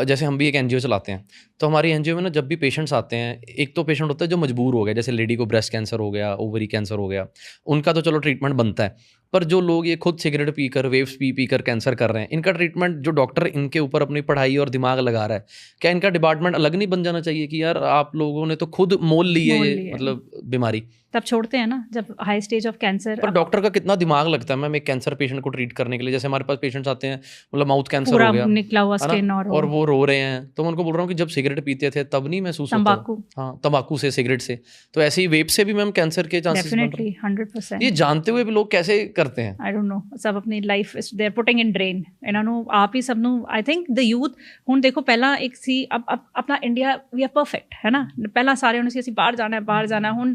जैसे हम भी एक एनजीओ चलाते हैं, तो हमारी एनजीओ में ना जब भी पेशेंट्स आते हैं, एक तो पेशेंट होता है जो मजबूर हो गया, जैसे लेडी को ब्रेस्ट कैंसर हो गया, ओवरी कैंसर हो गया, उनका तो चलो ट्रीटमेंट बनता है। पर जो लोग ये खुद सिगरेट पीकर, वेव्स पी कर कैंसर कर रहे हैं, इनका ट्रीटमेंट जो डॉक्टर इनके ऊपर अपनी पढ़ाई और दिमाग लगा रहा है, क्या इनका डिपार्टमेंट अलग नहीं बन जाना चाहिए कि यार आप लोगों ने तो खुद मोल ली है ये मतलब बीमारी, तब छोड़ते हैं ना जब हाई स्टेज ऑफ कैंसर। पर डॉक्टर का कितना दिमाग लगता है मैम एक कैंसर पेशेंट को ट्रीट करने के लिए। जैसे हमारे पास पेशेंट्स आते हैं, मतलब माउथ कैंसर हो गया, निकला हुआ स्किन और वो रो रहे हैं, तो मैं उनको बोल रहा हूँ कि जब सिगरेट पीते थे तब नहीं महसूस होता? हाँ, तंबाकू से, सिगरेट से, तो ऐसे ही वेप से भी मैम कैंसर के चांसेस डेफिनेटली 100%। ये जानते हुए भी लोग कैसे करते हैं? आई डोंट नो, सब अपनी life they are putting in drain ਇਹਨਾਂ ਨੂੰ ਆਪ ਹੀ ਸਭ ਨੂੰ। आई थिंक द यूथ ਹੁਣ ਦੇਖੋ, ਪਹਿਲਾਂ ਇੱਕ ਸੀ ਆਪਣਾ ਇੰਡੀਆ ਵੀ ਆ ਪਰਫੈਕਟ ਹੈ ਨਾ, ਪਹਿਲਾਂ ਸਾਰਿਆਂ ਨੂੰ ਸੀ ਅਸੀਂ ਬਾਹਰ ਜਾਣਾ। ਹੁਣ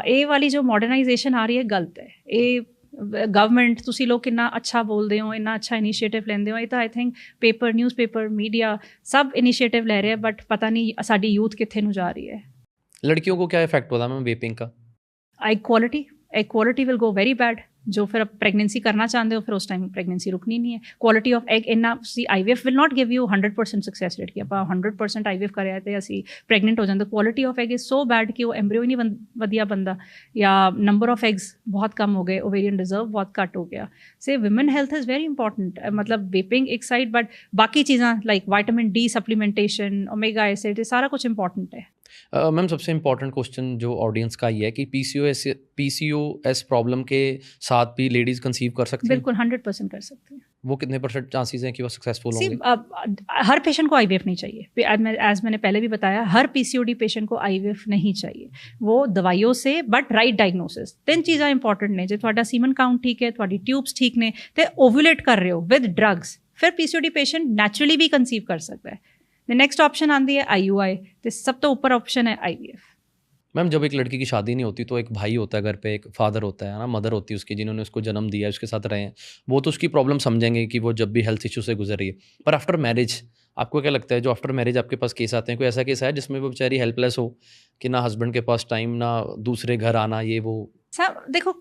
ਇਹ ਵਾਲੀ ਜੋ ਮਾਡਰਨਾਈਜੇਸ਼ਨ ਆ ਰਹੀ ਹੈ ਗਲਤ ਹੈ। ਇਹ ਗਵਰਨਮੈਂਟ, ਤੁਸੀਂ ਲੋਕ ਕਿੰਨਾ ਅੱਛਾ ਬੋਲਦੇ ਹੋ, ਇੰਨਾ ਅੱਛਾ ਇਨੀਸ਼ੀਏਟਿਵ ਲੈਂਦੇ ਹੋ, ਇਹ ਤਾਂ I think paper, newspaper, media ਸਭ ਇਨੀਸ਼ੀਏਟਿਵ ਲੈ ਰਹੇ ਹੈ, ਬਟ ਪਤਾ ਨਹੀਂ ਸਾਡੀ ਯੂਥ ਕਿੱਥੇ ਨੂੰ ਜਾ ਰਹੀ है। लड़कियों को क्या इफेक्ट होता है मैम वेपिंग का? Egg quality will go very bad. जो फिर आप प्रेगनेंसी करना चाहते हो, फिर उस टाइम प्रेगनेंसी रुकनी नहीं है। क्वालिटी ऑफ एग इन्ना सी IVF will not give you 100% success rate कि आप 100% IVF कराया तो असी प्रेगनेंट हो जाते। Quality of egg is so bad कि वो एम्ब्रियो ही नहीं वधिया बनता, या नंबर ऑफ एग्स बहुत कम हो गए, ओवेरियन रिजर्व बहुत घट हो गया। से women health is very important. मतलब वेपिंग एक साइड, बट बाकी चीज़ें like vitamin D supplementation, omega acid, सारा कुछ इंपॉर्टेंट है। मैम सबसे इम्पॉर्टेंट क्वेश्चन जो ऑडियंस का ये है कि PCOS प्रॉब्लम के साथ भी लेडीज कंसीव कर सकती हैं? बिल्कुल 100% कर सकती हैं। वो कितने % चांसेस हैं कि वो सक्सेसफुल होंगे? हर पेशेंट को IVF नहीं चाहिए। एज मैंने पहले भी बताया, हर PCOD पेशेंट को IVF नहीं चाहिए। वो दवाइयों से, बट राइट डायग्नोसिस, 3 चीज़ां इंपॉर्टेंट ने। जो थोड़ा सीमन काउंट ठीक है, थोड़ी ट्यूब्स ठीक ने, तो ओव्यूलेट कर रहे हो विद ड्रग्स, फिर PCOD पेशेंट नेचुरली भी कंसीव कर सकता है। नेक्स्ट ऑप्शन आती है IUI, तो सब तो ऊपर ऑप्शन है IVF। मैम जब एक लड़की की शादी नहीं होती तो एक भाई होता है घर पे, एक फादर होता है ना, मदर होती है उसकी, जिन्होंने उसको जन्म दिया, उसके साथ रहे हैं, वो तो उसकी प्रॉब्लम समझेंगे कि वो जब भी हेल्थ इशू से गुजर रही है। पर आफ्टर मैरिज आपको क्या लगता है, जो आफ्टर मैरिज आपके पास केस आते हैं, कोई ऐसा केस है जिसमें वो बेचारी हेल्पलेस हो कि ना हस्बैंड के पास टाइम, ना दूसरे घर आना, ये वो? सब देखो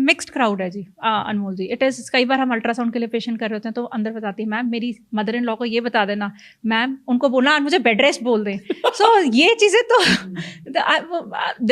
मिक्स्ड क्राउड है जी अनमोल जी। इट इज़, कई बार हम अल्ट्रासाउंड के लिए पेशेंट कर रहे होते हैं तो अंदर बताती है, मैम मेरी मदर इन लॉ को ये बता देना, मैम उनको बोलना आज मुझे बेड रेस्ट बोल दें। सो ये चीज़ें तो,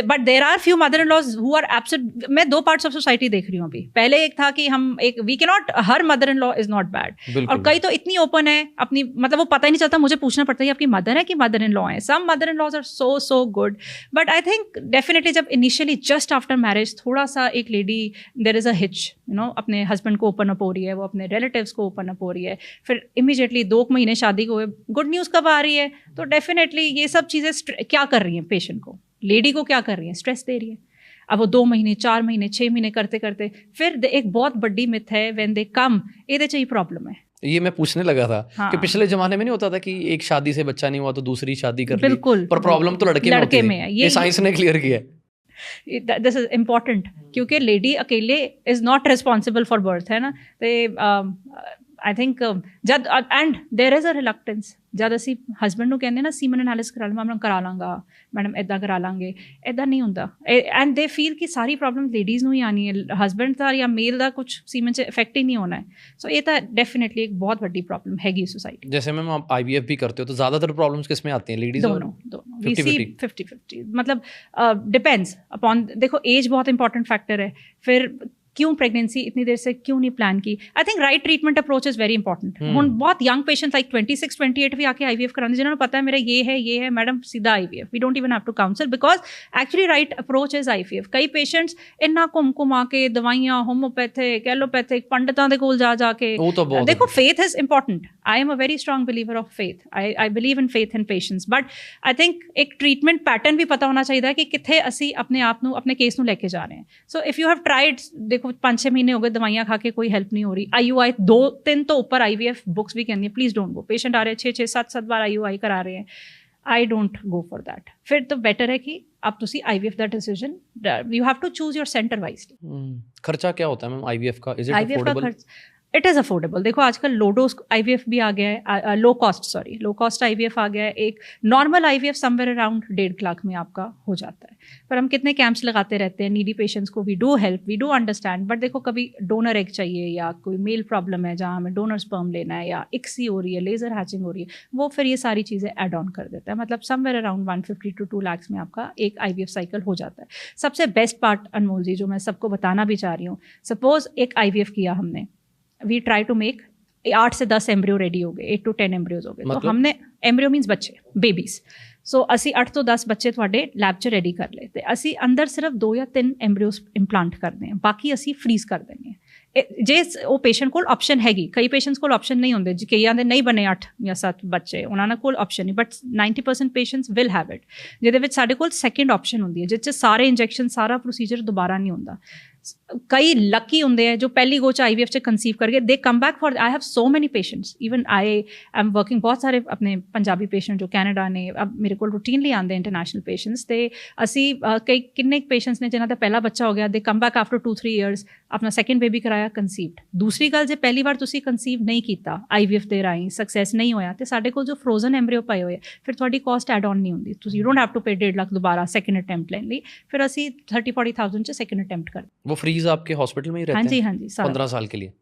but there are few mother in laws who are absent. मैं 2 पार्ट्स ऑफ सोसाइटी देख रही हूँ अभी। पहले एक था कि हम एक, वी कैन नॉट, हर mother in law is not bad, और कई तो इतनी ओपन है अपनी, मतलब वो पता ही नहीं चलता, मुझे पूछना पड़ता है आपकी मदर है कि मदर इन लॉ है। Some mother in laws are so good, but I think definitely जब इनिशियली जस्ट आफ्टर मैरिज थोड़ा सा एक lady, there is a hitch, you know, अपने हस्बैंड को ओपन अप हो रही है, वो अपने रिलेटिव्स को ओपन अप हो रही है, फिर इमीडिएटली 2 महीने शादी को हुए, गुड न्यूज़ कब आ रही है? तो डेफिनेटली ये सब चीज़ें क्या कर रही हैं पेशेंट को, लेडी को क्या कर रही हैं, स्ट्रेस दे रही है। अब वो 2 महीने, 4 महीने, 6 महीने करते करते फिर एक बहुत बड़ी मिथ है, व्हेन दे कम, ये चाहिए प्रॉब्लम है। ये मैं पूछने लगा था। हाँ। कि पिछले जमाने में नहीं होता था कि एक शादी से बच्चा नहीं हुआ तो दूसरी शादी कर ली, बिल्कुल, पर प्रॉब्लम तो लड़के में है। ये साइंस ने क्लियर किया है। दिस इज इम्पॉर्टेंट, क्योंकि लेडी अकेले is not responsible for birth, है ना। तो आई थिंक जब, and there is a reluctance, जब असी हस्बैंड को कहते हैं ना सीमन एनालिसिस करा लो, मैं करा लाँगा मैडम, इदा करा लाँगे, इदा नहीं होता। एंड दे फील कि सारी प्रॉब्लम लेडीज़ ਨੂੰ ਹੀ आनी है, हस्बैंड का या मेल का कुछ सीमन से इफेक्ट ही नहीं होना है। सो ये तो डेफिनेटली एक बहुत बड़ी प्रॉब्लम हैगी सोसाइटी। जैसे मैम आप IVF भी करते हो तो ज़्यादातर प्रॉब्लम्स किस में आती हैं, लेडीज़? दोनों 50-50, मतलब डिपेंड्स अपॉन, देखो एज बहुत इंपॉर्टेंट फैक्टर है, फिर क्यों प्रेगनेंसी इतनी देर से क्यों नहीं प्लान की। I think right treatment approach is very important. ਹੁਣ बहुत यंग पेशेंट्स लाइक 26-28 भी आके IVF कराते, जिन्होंने पता है मेरा ये है मैडम, सीधा IVF, we don't even have to counsel, because actually right approach is IVF। कई पेशेंट्स इन्ना घुमा के दवाइयाँ, होम्योपैथिक, एलोपैथिक, पंडितां दे कोल जा के, देखो faith is important. I am a very strong believer of faith, I believe in faith in patients, but I think एक treatment pattern भी पता होना चाहिए कि कितने असी अपने आप को, अपने केस में लेके जा रहे हैं। So if you have tried, देखो 5-6 महीने हो गए दवाइयाँ खा के कोई हेल्प नहीं हो रही, IUI 2-3 तो ऊपर IVF बुक्स भी कहती हैं प्लीज डोंट गो। पेशेंट आ रहे हैं 6-6, 7-7 बार IUI करा रहे हैं, I don't go for that. फिर तो बेटर है कि आप तुसी IVF दा decision, you have to choose your centre wisely. खर्चा क्या होता है मैम IVF का? Is it affordable? It is affordable. देखो आजकल लो डोज IVF भी आ गया है, लो कॉस्ट IVF आ गया है। एक normal IVF somewhere around 1.5 lakh में आपका हो जाता है। पर हम कितने कैंप्स लगाते रहते हैं नीडी पेशेंट्स को, we do help, we do understand. But देखो कभी डोनर एग चाहिए या कोई मेल प्रॉब्लम है जहाँ हमें डोनर स्पर्म लेना है या इक्सी हो रही है, लेज़र हैचिंग हो रही है, वो फिर ये सारी चीज़ें एड ऑन कर देता है। मतलब समवेयर अराउंड 150 to 2 lakhs में आपका एक IVF साइकिल हो जाता है। सबसे बेस्ट पार्ट अनमोल जी जो मैं सबको बताना भी चाह रही हूँ, सपोज एक IVF किया हमने, वी ट्राई टू मेक 8 से 10 एम्ब्रियो रेडी हो गए, 8 to 10 एम्ब्रियोज हो गए। तो हमने एम्ब्रियो मीन्स बच्चे, बेबीज। सो ਅਸੀਂ 8 ਤੋਂ 10 ਬੱਚੇ ਤੁਹਾਡੇ ਲੈਬ 'ਚ ਰੈਡੀ ਕਰ ਲਏ ਤੇ ਅਸੀਂ ਅੰਦਰ ਸਿਰਫ 2 ਜਾਂ 3 ਐਮਬ੍ਰਿਓਸ ਇੰਪਲਾਂਟ ਕਰਦੇ ਹਾਂ, ਬਾਕੀ ਅਸੀਂ ਫਰੀਜ਼ ਕਰ ਦਿੰਦੇ ਹਾਂ। ਜੇ ਉਹ ਪੇਸ਼ੈਂਟ ਕੋਲ ਆਪਸ਼ਨ ਹੈਗੀ, ਕਈ ਪੇਸ਼ੈਂਟਸ ਕੋਲ ਆਪਸ਼ਨ ਨਹੀਂ ਹੁੰਦੇ, ਕਈਆਂ ਦੇ ਨਹੀਂ ਬਣੇ 8 ਜਾਂ 7 ਬੱਚੇ, ਉਹਨਾਂ ਕੋਲ ਆਪਸ਼ਨ ਨਹੀਂ, but 90% patients will have it, ਜਿਹਦੇ ਵਿੱਚ ਸਾਡੇ ਕੋਲ ਸੈਕਿੰਡ ਆਪਸ਼ਨ ਹੁੰਦੀ ਹੈ, ਜਿਸ 'ਚ ਸਾਰੇ ਇੰਜੈਕਸ਼ਨ ਸਾਰਾ ਪ੍ਰੋਸੀਜਰ ਦੁਬਾਰਾ ਨਹੀਂ ਹੁੰਦਾ। कई लकी होंगे हैं जो पहली गो च IVF से कंसीव करके they come back for, I have so many patients, even I am working, बहुत सारे अपने पंजाबी पेशेंट जो कैनेडा ने अब मेरे को रूटीनली आते इंटरनेशनल पेशेंट्स, तो असी कई किन्ने पेशेंट्स ने जिन्हों का पहला बच्चा हो गया, दे कम बैक आफ्टर 2-3 ईयर्स, अपना सैकेंड बेबी कराया, कंसीव्ड। दूसरी गल जो पहली बार तुसी कंसीव नहीं किया IVF दे राही, सक्सैस नहीं होया, तो साडे कोल जो फ्रोजन एम्ब्रियो पाए हुए फिर थोड़ी कॉस्ट एड ऑन नहीं होंगी, तुसी यू डोंट हैव टू पे 1.5 लाख दोबारा सैकेंड अटैम्प्ट लैन लई, फिर असी 30-40,000 च सैकेंड अटैम्प्ट कर। वो फ्रीज आपके हॉस्पिटल में ही रहते हैं? हाँ जी 15 साल के लिए,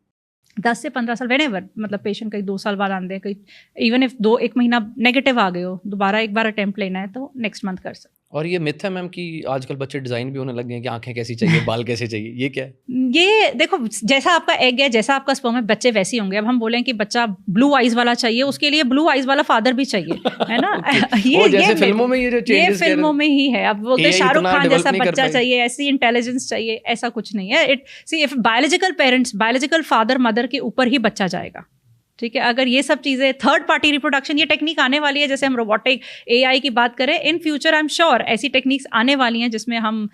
10 से 15 साल वेनेवर, मतलब पेशेंट कई 2 साल बाद आते हैं, कई इवन इफ 1 महीना नेगेटिव आ गए हो, दोबारा एक बार अटेम्प्ट लेना है तो नेक्स्ट मंथ कर सकते। और ये मिथ है मैम कि आजकल बच्चे डिज़ाइन भी होने लग गए हैं कि आंखें कैसी चाहिए, बाल कैसे चाहिए, ये क्या है? ये देखो जैसा आपका एग है, जैसा आपका स्पर्म है, बच्चे वैसे ही होंगे। अब हम बोलें कि बच्चा ब्लू आइज वाला चाहिए, उसके लिए ब्लू आइज वाला फादर भी चाहिए, है ना? ये जैसे फिल्मों में ये फिल्मों में ही है। अब बोलते शाहरुख खान जैसा बच्चा चाहिए, ऐसी इंटेलिजेंस चाहिए, ऐसा कुछ नहीं है। It see if biological parents, biological father mother के ऊपर ही बच्चा जाएगा, ठीक है। अगर ये सब चीज़ें, थर्ड पार्टी रिप्रोडक्शन, ये टेक्निक आने वाली है, जैसे हम रोबोटिक AI की बात करें, in future I am sure ऐसी टेक्निक्स आने वाली हैं जिसमें हम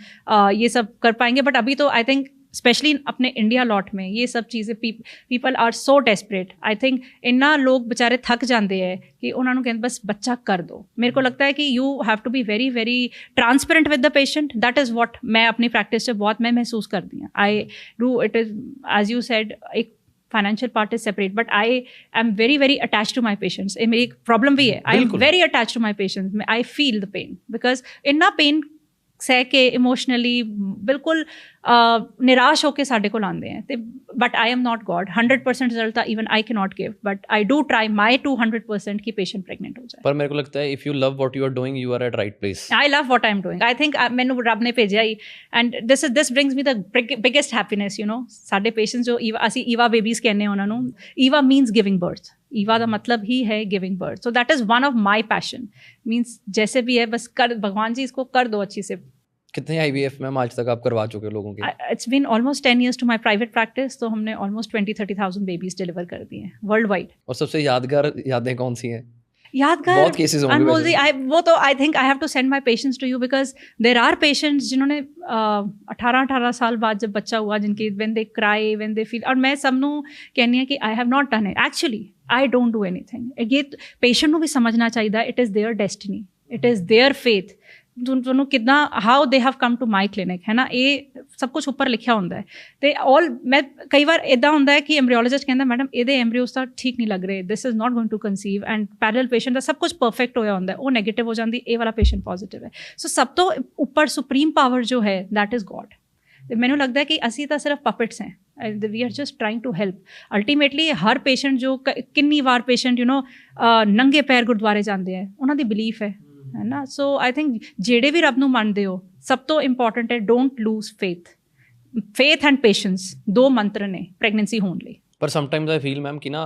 ये सब कर पाएंगे। बट अभी तो आई थिंक स्पेशली अपने इंडिया लॉट में ये सब चीज़ें people are so desperate, I think इन्ना लोग बेचारे थक जाते हैं कि उन्होंने कहते बस बच्चा कर दो। मेरे को लगता है कि you have to be very very transparent with the patient, that is what मैं अपनी प्रैक्टिस से बहुत मैं महसूस करती हूँ। I do it is as you said, एक financial part is separate, but I am very very attach to my patients. ये मेरी एक प्रॉब्लम भी है, I am very attach to my patients, I feel the pain, because इन्ना pain सह के emotionally बिल्कुल निराश होकर साढ़े को आते हैं। तो but I am not God, 100% result even I can not give, but I do try my 200% की पेशेंट प्रेगनेंट हो जाए। पर मेरे को लगता है if you love what you are doing, you are at right place. I love what I am doing, I think मैनू रब ने भेजा ही, and this brings me the biggest happiness, you know. साढ़े पेशेंट्स जो असी ईवा बेबीज कहने उन्होंने, Eva means giving birth, Eva का मतलब ही है giving birth. So that is one of my passion, means जैसे भी है बस कर, भगवान जी इसको कर दो अच्छी से। कितने IVF मैम आज तक आप करवा चुके हो लोगों के? It's been almost 10 years to my private practice, तो हमने ऑलमोस्ट 20-30,000 बेबीज डिलीवर कर दिए हैं वर्ल्ड वाइड। और सबसे यादगार यादें कौन सी हैं? यादगार बहुत केसेस होंगे अनमोल जी, वो तो I think I have to send my patients to you, because there are patients जिन्होंने 18 साल बाद जब बच्चा हुआ, जिनके when they cry, when they feel, और मैं सबनों कहनी है कि I have not done it, actually I don't do anything. ये पेशेंट को भी समझना चाहिए, it is their destiny, it is their faith. ਤੁਹਾਨੂੰ ਕਿੱਦਾਂ how they have come to my clinic, ਹੈ ਨਾ, ਇਹ ਸਭ ਕੁਝ ਉੱਪਰ ਲਿਖਿਆ ਹੁੰਦਾ ਹੈ। ਅਤੇ ਆਲ ਮੈਂ ਕਈ ਵਾਰ ਇੱਦਾਂ ਹੁੰਦਾ ਹੈ ਕਿ ਐਮਬਰੀਓਲੋਜਿਸਟ ਕਹਿੰਦਾ ਮੈਡਮ ਇਹਦੇ ਐਮਬਰੀਓਸ ਤਾਂ ਠੀਕ ਨਹੀਂ ਲੱਗ ਰਹੇ, this is not going to conceive, and parallel patient ਦਾ ਸਭ ਕੁਝ ਪਰਫੈਕਟ ਹੋਇਆ ਹੁੰਦਾ, ਉਹ ਨੈਗੇਟਿਵ ਹੋ ਜਾਂਦੀ, ਇਹ ਵਾਲਾ ਪੇਸ਼ੈਂਟ ਪੋਜ਼ੀਟਿਵ ਹੈ। ਸੋ ਸਭ ਤੋਂ ਉੱਪਰ ਸੁਪਰੀਮ ਪਾਵਰ ਜੋ ਹੈ ਦੈਟ ਇਜ਼ ਗੋਡ। ਅਤੇ ਮੈਨੂੰ ਲੱਗਦਾ ਕਿ ਅਸੀਂ ਤਾਂ ਸਿਰਫ ਪਪਿਟਸ हैं, we are just trying to help. Ultimately हर पेशेंट जो किन्नी बार पेशेंट यू नो नंगे पैर गुरुद्वारे जाते हैं, उन्होंने बिलीफ है ना। सो आई थिंक जेड़े भी रब नूं मनदे हो, सब तो इंपॉर्टेंट है don't lose faith and patience, 2 मंत्र ने प्रेगनेंसी होने लिए। पर समटाइम्स आई फील मैम कि ना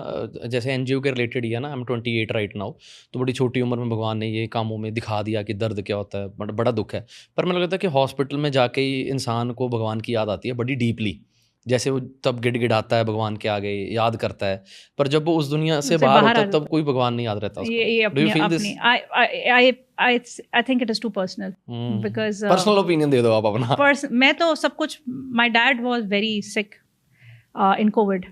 जैसे NGO के रिलेटेड ही है ना, आई एम 28 राइट नाउ, तो बड़ी छोटी उम्र में भगवान ने ये कामों में दिखा दिया कि दर्द क्या होता है, बड़ा दुख है। पर मुझे लगता है कि हॉस्पिटल में जाके ही इंसान को भगवान की याद आती है बड़ी डीपली, जैसे वो तब गिड़गिड़ाता है भगवान के आगे, याद करता है, पर जब वो उस दुनिया से बाहर होता है तब कोई भगवान नहीं याद रहता उसको। ये अपनी I think it is too personal, because personal opinion दे दो आप अपना। मैं तो सब कुछ, my dad was very sick in COVID,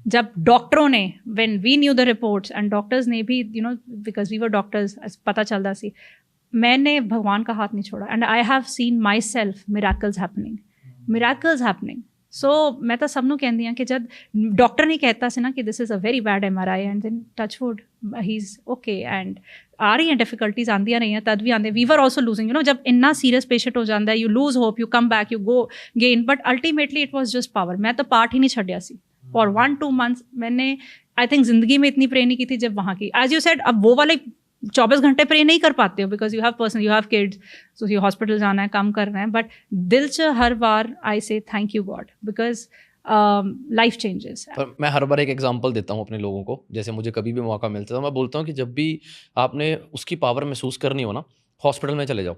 जब डॉक्टरों ने, when we knew the reports and doctors ने भी, you know, because we were doctors, पता चलता सी, मैंने भगवान का हाथ नहीं छोड़ा, and I have seen myself miracles happening. ਸੋ ਮੈਂ ਤਾਂ ਸਭ ਨੂੰ ਕਹਿੰਦੀ ਹਾਂ ਕਿ ਜਦ ਡਾਕਟਰ ਨਹੀਂ ਕਹਿਤਾ ਸੀ ਨਾ ਕਿ this is a very bad MRI and then touchwood he is okay and ਆ ਰਹੀਆਂ ਡਿਫਿਕਲਟੀਜ਼ ਆਉਂਦੀਆਂ ਰਹੀਆਂ ਤਦ ਵੀ ਆਉਂਦੇ ਵੀ ਵਰ ਆਲਸੋ ਲੂਜ਼ਿੰਗ ਯੂ ਨੋ ਜਬ ਇੰਨਾ ਸੀਰੀਅਸ ਪੇਸ਼ੈਂਟ ਹੋ ਜਾਂਦਾ you lose hope you come back you go gain but ultimately it was just power मैं तो पार्ट ही नहीं छड़िया सी फॉर 1-2 months मैंने आई थिंक जिंदगी में इतनी प्रे नहीं की थी जब वहाँ की एज यू सेड अब वो वाले 24 घंटे प्रे नहीं कर पाते हो because you have person you have kids so U hospital जाना है काम करना है बट दिल च हर बार आई से thank you God because life changes. पर मैं हर बार एक एग्जांपल देता हूँ अपने लोगों को, जैसे मुझे कभी भी मौका मिलता है तो मैं बोलता हूँ कि जब भी आपने उसकी पावर महसूस करनी हो ना, हॉस्पिटल में चले जाओ।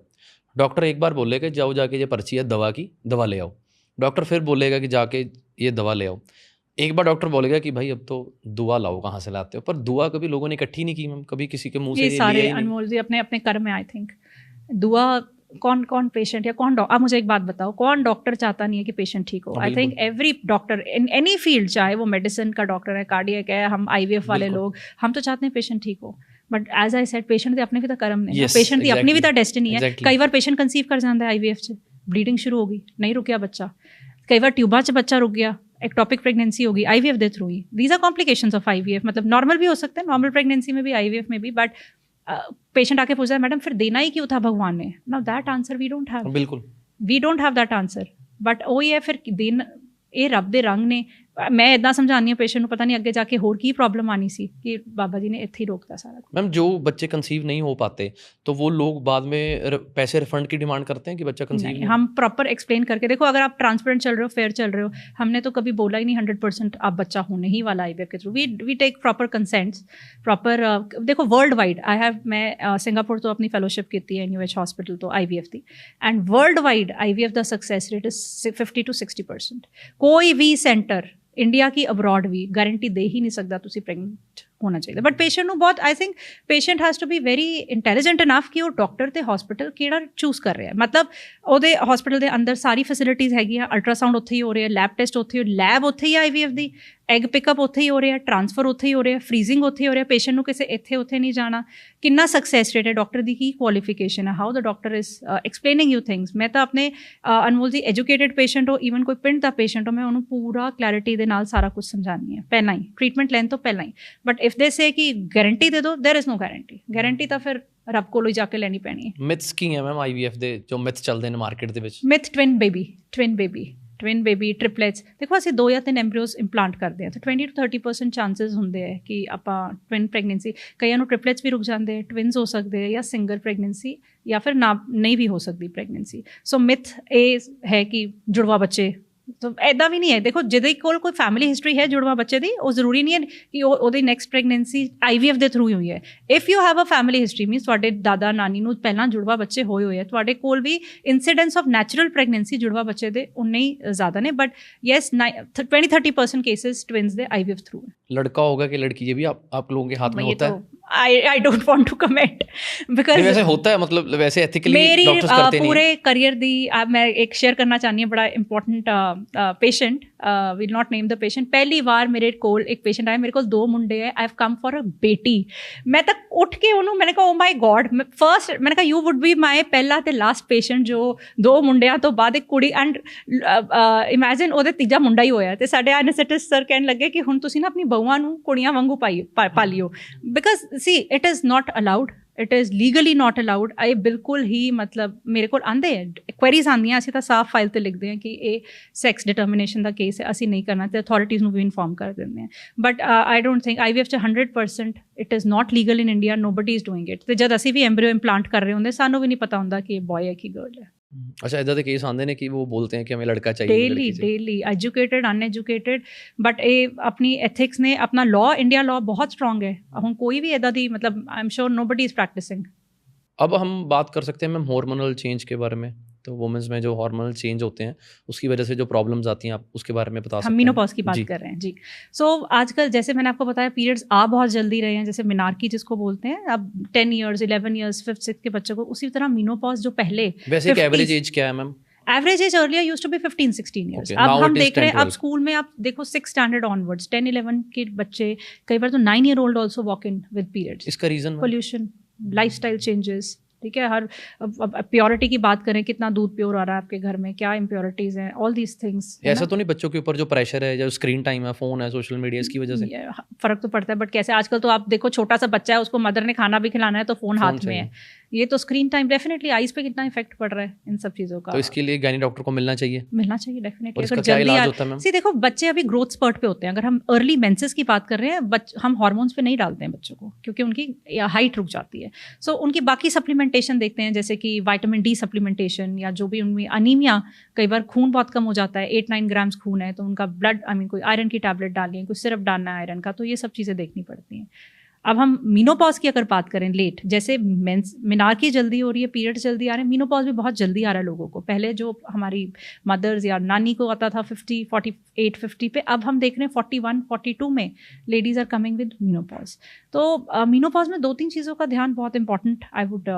डॉक्टर एक बार बोलेगा जाओ जाके ये पर्ची है दवा की, दवा ले आओ। डॉक्टर फिर बोलेगा कि जाके ये दवा ले आओ। एक बार डॉक्टर बोलेगा कि भाई अब तो दुआ लाओ, कहाँ से लाते हो? पर दुआ कभी लोगों ने इकट्ठी नहीं की मैम, कभी किसी के मुंह से ये सारे अनमोल जी अपने अपने कर्म में आई थिंक दुआ कौन पेशेंट या कौन डॉक्टर, आप मुझे एक बात बताओ, कौन डॉक्टर चाहता नहीं है कि पेशेंट ठीक हो? I think every doctor in any field, चाहे वो मेडिसिन का डॉक्टर है, कार्डियक है, हम IVF वाले लोग, हम तो चाहते हैं पेशेंट ठीक हो। But as I said patient दी अपने भी तो कर्म ने, पेशेंट दी अपनी भी तो डेस्टिनी है। कई बार पेशेंट कंसीव कर जाता है IVF च, ब्लीडिंग शुरू हो गई, नहीं रुकिया बच्चा, कई बार ट्यूबा च बच्चा रुक गया, एक्टोपिक प्रेगनेंसी होगी, IVF दे थ्रू ही। These are complications of IVF, मतलब नॉर्मल भी हो सकते हैं, नॉर्मल प्रेगनेंसी में भी, IVF में भी, बट पेशेंट आके पूछता है मैडम फिर देना ही क्यों था भगवान ने? Now that answer we don't have, बिल्कुल we don't have that answer. But ਉਹ ਹੀ ਹੈ ਫਿਰ ਦੇਣ, ਇਹ ਰੱਬ ਦੇ ਰੰਗ ਨੇ। मैं इदा समझानी हूँ पेशेंट को, पता नहीं अगे जाके होर की प्रॉब्लम आनी सी कि बाबा जी ने इत्थे ही रोकता सारा कुछ। मैम जो बच्चे कंसीव नहीं हो पाते तो वो लोग बाद में पैसे रिफंड की डिमांड करते हैं कि बच्चा कंसीव नहीं। हम प्रॉपर एक्सप्लेन करके, देखो अगर आप ट्रांसपेरेंट चल रहे हो, फेयर चल रहे हो, हमने तो कभी बोला ही नहीं 100% आप बच्चा होने ही वाला IVF के through. We take proper consents, proper देखो वर्ल्ड वाइड मैं सिंगापुर तो अपनी फेलोशिप की है NUH हॉस्पिटल तो IVF थी, and world wide IVF the success rate is 50 to 60%। कोई भी सेंटर इंडिया की अब्रॉड भी गारंटी दे ही नहीं सकता तुसी प्रेगनेंट होना चाहिए। बट पेशेंट ਨੂੰ ਬਹੁਤ I think patient has to be very intelligent enough कि ਉਹ ਡਾਕਟਰ ਤੇ ਹਸਪੀਟਲ ਕਿਹੜਾ ਚੂਜ਼ ਕਰ ਰਿਹਾ। ਮਤਲਬ ਉਹਦੇ ਹਸਪੀਟਲ ਦੇ ਅੰਦਰ ਸਾਰੀ ਫੈਸਿਲਿਟੀਜ਼ ਹੈਗੀਆਂ, ਅਲਟਰਾਸਾਊਂਡ ਉੱਥੇ ਹੀ ਹੋ ਰਿਹਾ, ਲੈਬ ਟੈਸਟ ਉੱਥੇ ਹੀ, ਲੈਬ ਉੱਥੇ ਹੀ IVF ਦੀ, ਐਗ ਪਿਕਅਪ ਉੱਥੇ ਹੀ ਹੋ ਰਿਹਾ, ਟ੍ਰਾਂਸਫਰ ਉੱਥੇ ਹੀ ਹੋ ਰਿਹਾ, ਫਰੀਜ਼ਿੰਗ ਉੱਥੇ ਹੀ ਹੋ ਰਿਹਾ, ਪੇਸ਼ੈਂਟ ਨੂੰ ਕਿਸੇ ਇੱਥੇ ਉੱਥੇ ਨਹੀਂ ਜਾਣਾ। ਕਿੰਨਾ ਸਕਸੈਸ ਰੇਟ ਹੈ, ਡਾਕਟਰ ਦੀ ਕੀ ਕੁਆਲੀਫਿਕੇਸ਼ਨ ਹੈ, how the doctor is explaining you things. ਮੈਂ ਤਾਂ ਆਪਣੇ ਅਨਮੋਲ ਜੀ ਐਜੂਕੇਟਿਡ ਪੇਸ਼ੈਂਟ ਹੋ, ਈਵਨ ਕੋਈ ਪਿੰਡ ਦਾ ਪੇਸ਼ੈਂਟ ਹੋ, ਮੈਂ ਉਹਨੂੰ ਪੂਰਾ ਕਲੈਰਿਟੀ ਦੇ ਨਾਲ ਸਾਰਾ ਕੁਝ ਸਮਝਾਉਂਦੀ ਹਾਂ ਪਹਿਲਾਂ ਹੀ, ਟ੍ਰੀਟਮੈਂਟ ਲੈਣ ਤੋਂ ਪਹਿਲਾਂ ਹੀ। ਬਟ ਇਫ ਦੇ ਸੇ ਕਿ गारंटी दे दो, there is no guarantee. Guarantee ਤਾਂ ਫਿਰ ਰੱਬ ਕੋਲੋਂ ਹੀ ਜਾ ਕੇ ਲੈਣੀ ਪੈਣੀ ਹੈ। ਮਿਥਸ ਕੀ ਹੈ ਮੈਮ IVF ਦੇ ਜੋ ਮਿਥ ਚੱਲਦੇ ਨੇ ਮਾਰਕੀਟ ਦੇ ਵਿੱਚ? ਮਿਥ ਟਵਿਨ ਬੇਬੀ ਟ੍ਰਿਪਲੇਟਸ। ਦੇਖੋ ਅਸੀਂ 2 ਜਾਂ 3 ਐਮਬ੍ਰਿਓਸ ਇੰਪਲਾਂਟ ਕਰਦੇ ਹਾਂ ਤਾਂ 20 to 30% ਚਾਂਸਸ ਹੁੰਦੇ ਹੈ ਕਿ ਆਪਾਂ ਟਵਿਨ ਪ੍ਰੈਗਨੈਂਸੀ, ਕਈਆਂ ਨੂੰ ਟ੍ਰਿਪਲੇਟਸ ਵੀ ਰੁਕ ਜਾਂਦੇ, ਟਵਿਨਸ ਹੋ ਸਕਦੇ ਜਾਂ ਸਿੰਗਲ ਪ੍ਰੈਗਨੈਂਸੀ ਜਾਂ ਫਿਰ ਨਾ ਨਹੀਂ ਵੀ ਹੋ ਸਕਦੀ ਪ੍ਰੈਗਨੈਂਸੀ। ਸੋ ਮਿਥ ਇਹ ਹੈ ਕਿ ਜੁੜਵਾ ਬੱਚੇ, तो ऐदा भी नहीं है। देखो जिहदे कोल कोई फैमिली हिस्टरी है जुड़वा बच्चे दी, वो जरूरी नहीं है कि ਉਹਦੀ ਨੈਕਸਟ ਪ੍ਰੈਗਨੈਂਸੀ IVF ਦੇ ਥਰੂ ਹੀ ਹੋਈ ਹੈ। If you have a family history means ਤੁਹਾਡੇ ਦਾਦਾ ਨਾਨੀ ਨੂੰ ਪਹਿਲਾਂ ਜੁੜਵਾ ਬੱਚੇ ਹੋਏ ਹੋਏ ਹੈ, ਤੁਹਾਡੇ ਕੋਲ ਵੀ ਇਨਸੀਡੈਂਸ ਆਫ ਨੈਚੁਰਲ ਪ੍ਰੈਗਨੈਂਸੀ ਜੁੜਵਾ ਬੱਚੇ ਦੇ ਉਨੇ ਹੀ ਜ਼ਿਆਦਾ ਨੇ। But yes 20-30% cases twins they IVF through है। लड़का होगा कि लड़की, ये भी आप लोगों के हाथ में होता है? I don't want to comment because वैसे होता है, मतलब वैसे एथिकली डॉक्टर्स करते नहीं। पूरे करियर दी मैं एक शेयर करना चाहनी हूँ, बड़ा important patient, will not name the patient. पहली बार मेरे कोल एक पेशेंट आया, मेरे को 2 मुंडे है, I have come for a बेटी। मैं तक उठ के उन्होंने मैंने कहा ओ माई गॉड, फर्स्ट मैंने कहा यू वुड बी माई पहला ते लास्ट पेशेंट जो 2 ਮੁੰਡਿਆਂ ਤੋਂ ਬਾਅਦ ਇੱਕ ਕੁੜੀ। ਐਂਡ ਇਮੈਜਿਨ ਉਹਦੇ ਤੀਜਾ ਮੁੰਡਾ ਹੀ ਹੋਇਆ ਤੇ ਸਾਡੇ ਐਨਸਥੈਟਿਸਟ ਸਰ ਕਹਿਣ ਲੱਗੇ ਕਿ ਹੁਣ ਤੁਸੀਂ ਨਾ ਆਪਣੀ ਬਹੂਆਂ ਨੂੰ ਕੁੜੀਆਂ ਵਾਂਗੂ ਪਾਲਿਓ because see it is not allowed, it is legally not allowed. ਇਹ ਬਿਲਕੁਲ ਹੀ ਮਤਲਬ ਮੇਰੇ ਕੋਲ ਆਉਂਦੇ ਹੈ ਕੁਐਰੀਜ਼ ਆਉਂਦੀਆਂ, ਅਸੀਂ ਤਾਂ ਸਾਫ਼ ਫਾਈਲ 'ਤੇ ਲਿਖਦੇ ਹਾਂ ਕਿ ਇਹ ਸੈਕਸ ਡਿਟਰਮੀਨੇਸ਼ਨ ਦਾ ਕੇਸ ਹੈ, ਅਸੀਂ ਨਹੀਂ ਕਰਨਾ, ਅਤੇ ਅਥੋਰਿਟੀਜ਼ ਨੂੰ ਵੀ ਇਨਫੋਰਮ ਕਰ ਦਿੰਦੇ ਹਾਂ। But I don't think IVF 'ਚ 100% it is not legal in India, nobody is doing it. ਅਤੇ ਜਦ ਅਸੀਂ ਵੀ ਐਮਬ੍ਰਿਓ ਇੰਪਲਾਂਟ ਕਰ ਰਹੇ ਹੁੰਦੇ, ਸਾਨੂੰ ਵੀ ਨਹੀਂ ਪਤਾ ਹੁੰਦਾ ਕਿ ਇਹ ਬॉय ਹੈ ਕਿ गर्ल ਹੈ। अच्छा, इधर के केस आते हैं कि वो बोलते हैं कि हमें लड़का चाहिए, डेली एजुकेटेड अनएजुकेटेड। बट ये अपनी एथिक्स ने अपना लॉ, इंडिया लॉ बहुत स्ट्रॉन्ग है, हम कोई भी इदा दी मतलब I am sure nobody is practising. अब हम बात कर सकते हैं मैम हार्मोनल चेंज के बारे में। तो वुमेन्स में जो हार्मोनल चेंज होते हैं उसकी वजह से जो प्रॉब्लम्स आती हैं, आप उसके बारे में बता सकते हैं? हम मीनोपॉज की बात कर रहे हैं जी। सो आजकल जैसे मैंने आपको बताया पीरियड्स आ बहुत जल्दी रहे हैं, जैसे मिनार्की जिसको बोलते हैं, अब 10 years 11 years 5th 6th के बच्चों को, उसी तरह मीनोपॉज जो पहले वैसे एवरेज एज क्या है ma'am? Average age earlier used to be 15-16 years। Okay, अब हम देख रहे हैं, अब स्कूल में आप देखो 6th standard onwards 10-11 के बच्चे, कई बार तो 9 year old also walk in with periods। इसका रीजन? पोल्यूशन, लाइफस्टाइल चेंजेस, ठीक है। हर प्योरिटी की बात करें, कितना दूध प्योर आ रहा है आपके घर में, क्या इम्प्योरिटीज़ हैं, ऑल दीज थिंग्स। ऐसा तो नहीं बच्चों के ऊपर जो प्रेशर है, जो स्क्रीन टाइम है, फ़ोन है, सोशल मीडिया, इसकी वजह से फ़र्क तो पड़ता है, बट कैसे आजकल तो आप देखो, छोटा सा बच्चा है, उसको मदर ने खाना भी खिलाना है तो फ़ोन हाथ में है। ये तो स्क्रीन टाइम डेफिनेटली आइज़ पे कितना इफेक्ट पड़ रहा है इन सब चीज़ों का। तो इसके लिए गायनी डॉक्टर को मिलना चाहिए डेफिनेटली। अगर क्या इलाज होता है मैम? देखो, बच्चे अभी ग्रोथ स्पर्ट पे होते हैं। अगर हम अर्ली मेंसेस की बात कर रहे हैं, हम हार्मोन्स पे नहीं डालते हैं बच्चों को, क्योंकि उनकी हाइट रुक जाती है। सो उनकी बाकी सप्लीमेंटेशन देखते हैं, जैसे कि विटामिन डी सप्लीमेंटेशन, या जो भी उनमें अनीमिया, कई बार खून बहुत कम हो जाता है, 8-9 ग्राम्स खून है तो उनका ब्लड कोई आयरन की टैबलेट डालिए, कोई सिरप डालना है आयरन का, तो ये सब चीज़ें देखनी पड़ती हैं। अब हम मीनोपॉज की अगर बात करें, लेट, जैसे मेनार्की जल्दी हो रही है, पीरियड्स जल्दी आ रहे हैं, मीनोपॉज भी बहुत जल्दी आ रहा है लोगों को। पहले जो हमारी मदर्स या नानी को आता था 50, 48, 50 पे, अब हम देख रहे हैं 41, 42 में ladies are coming with menopause. तो मीनोपॉज में 2-3 चीज़ों का ध्यान बहुत important I would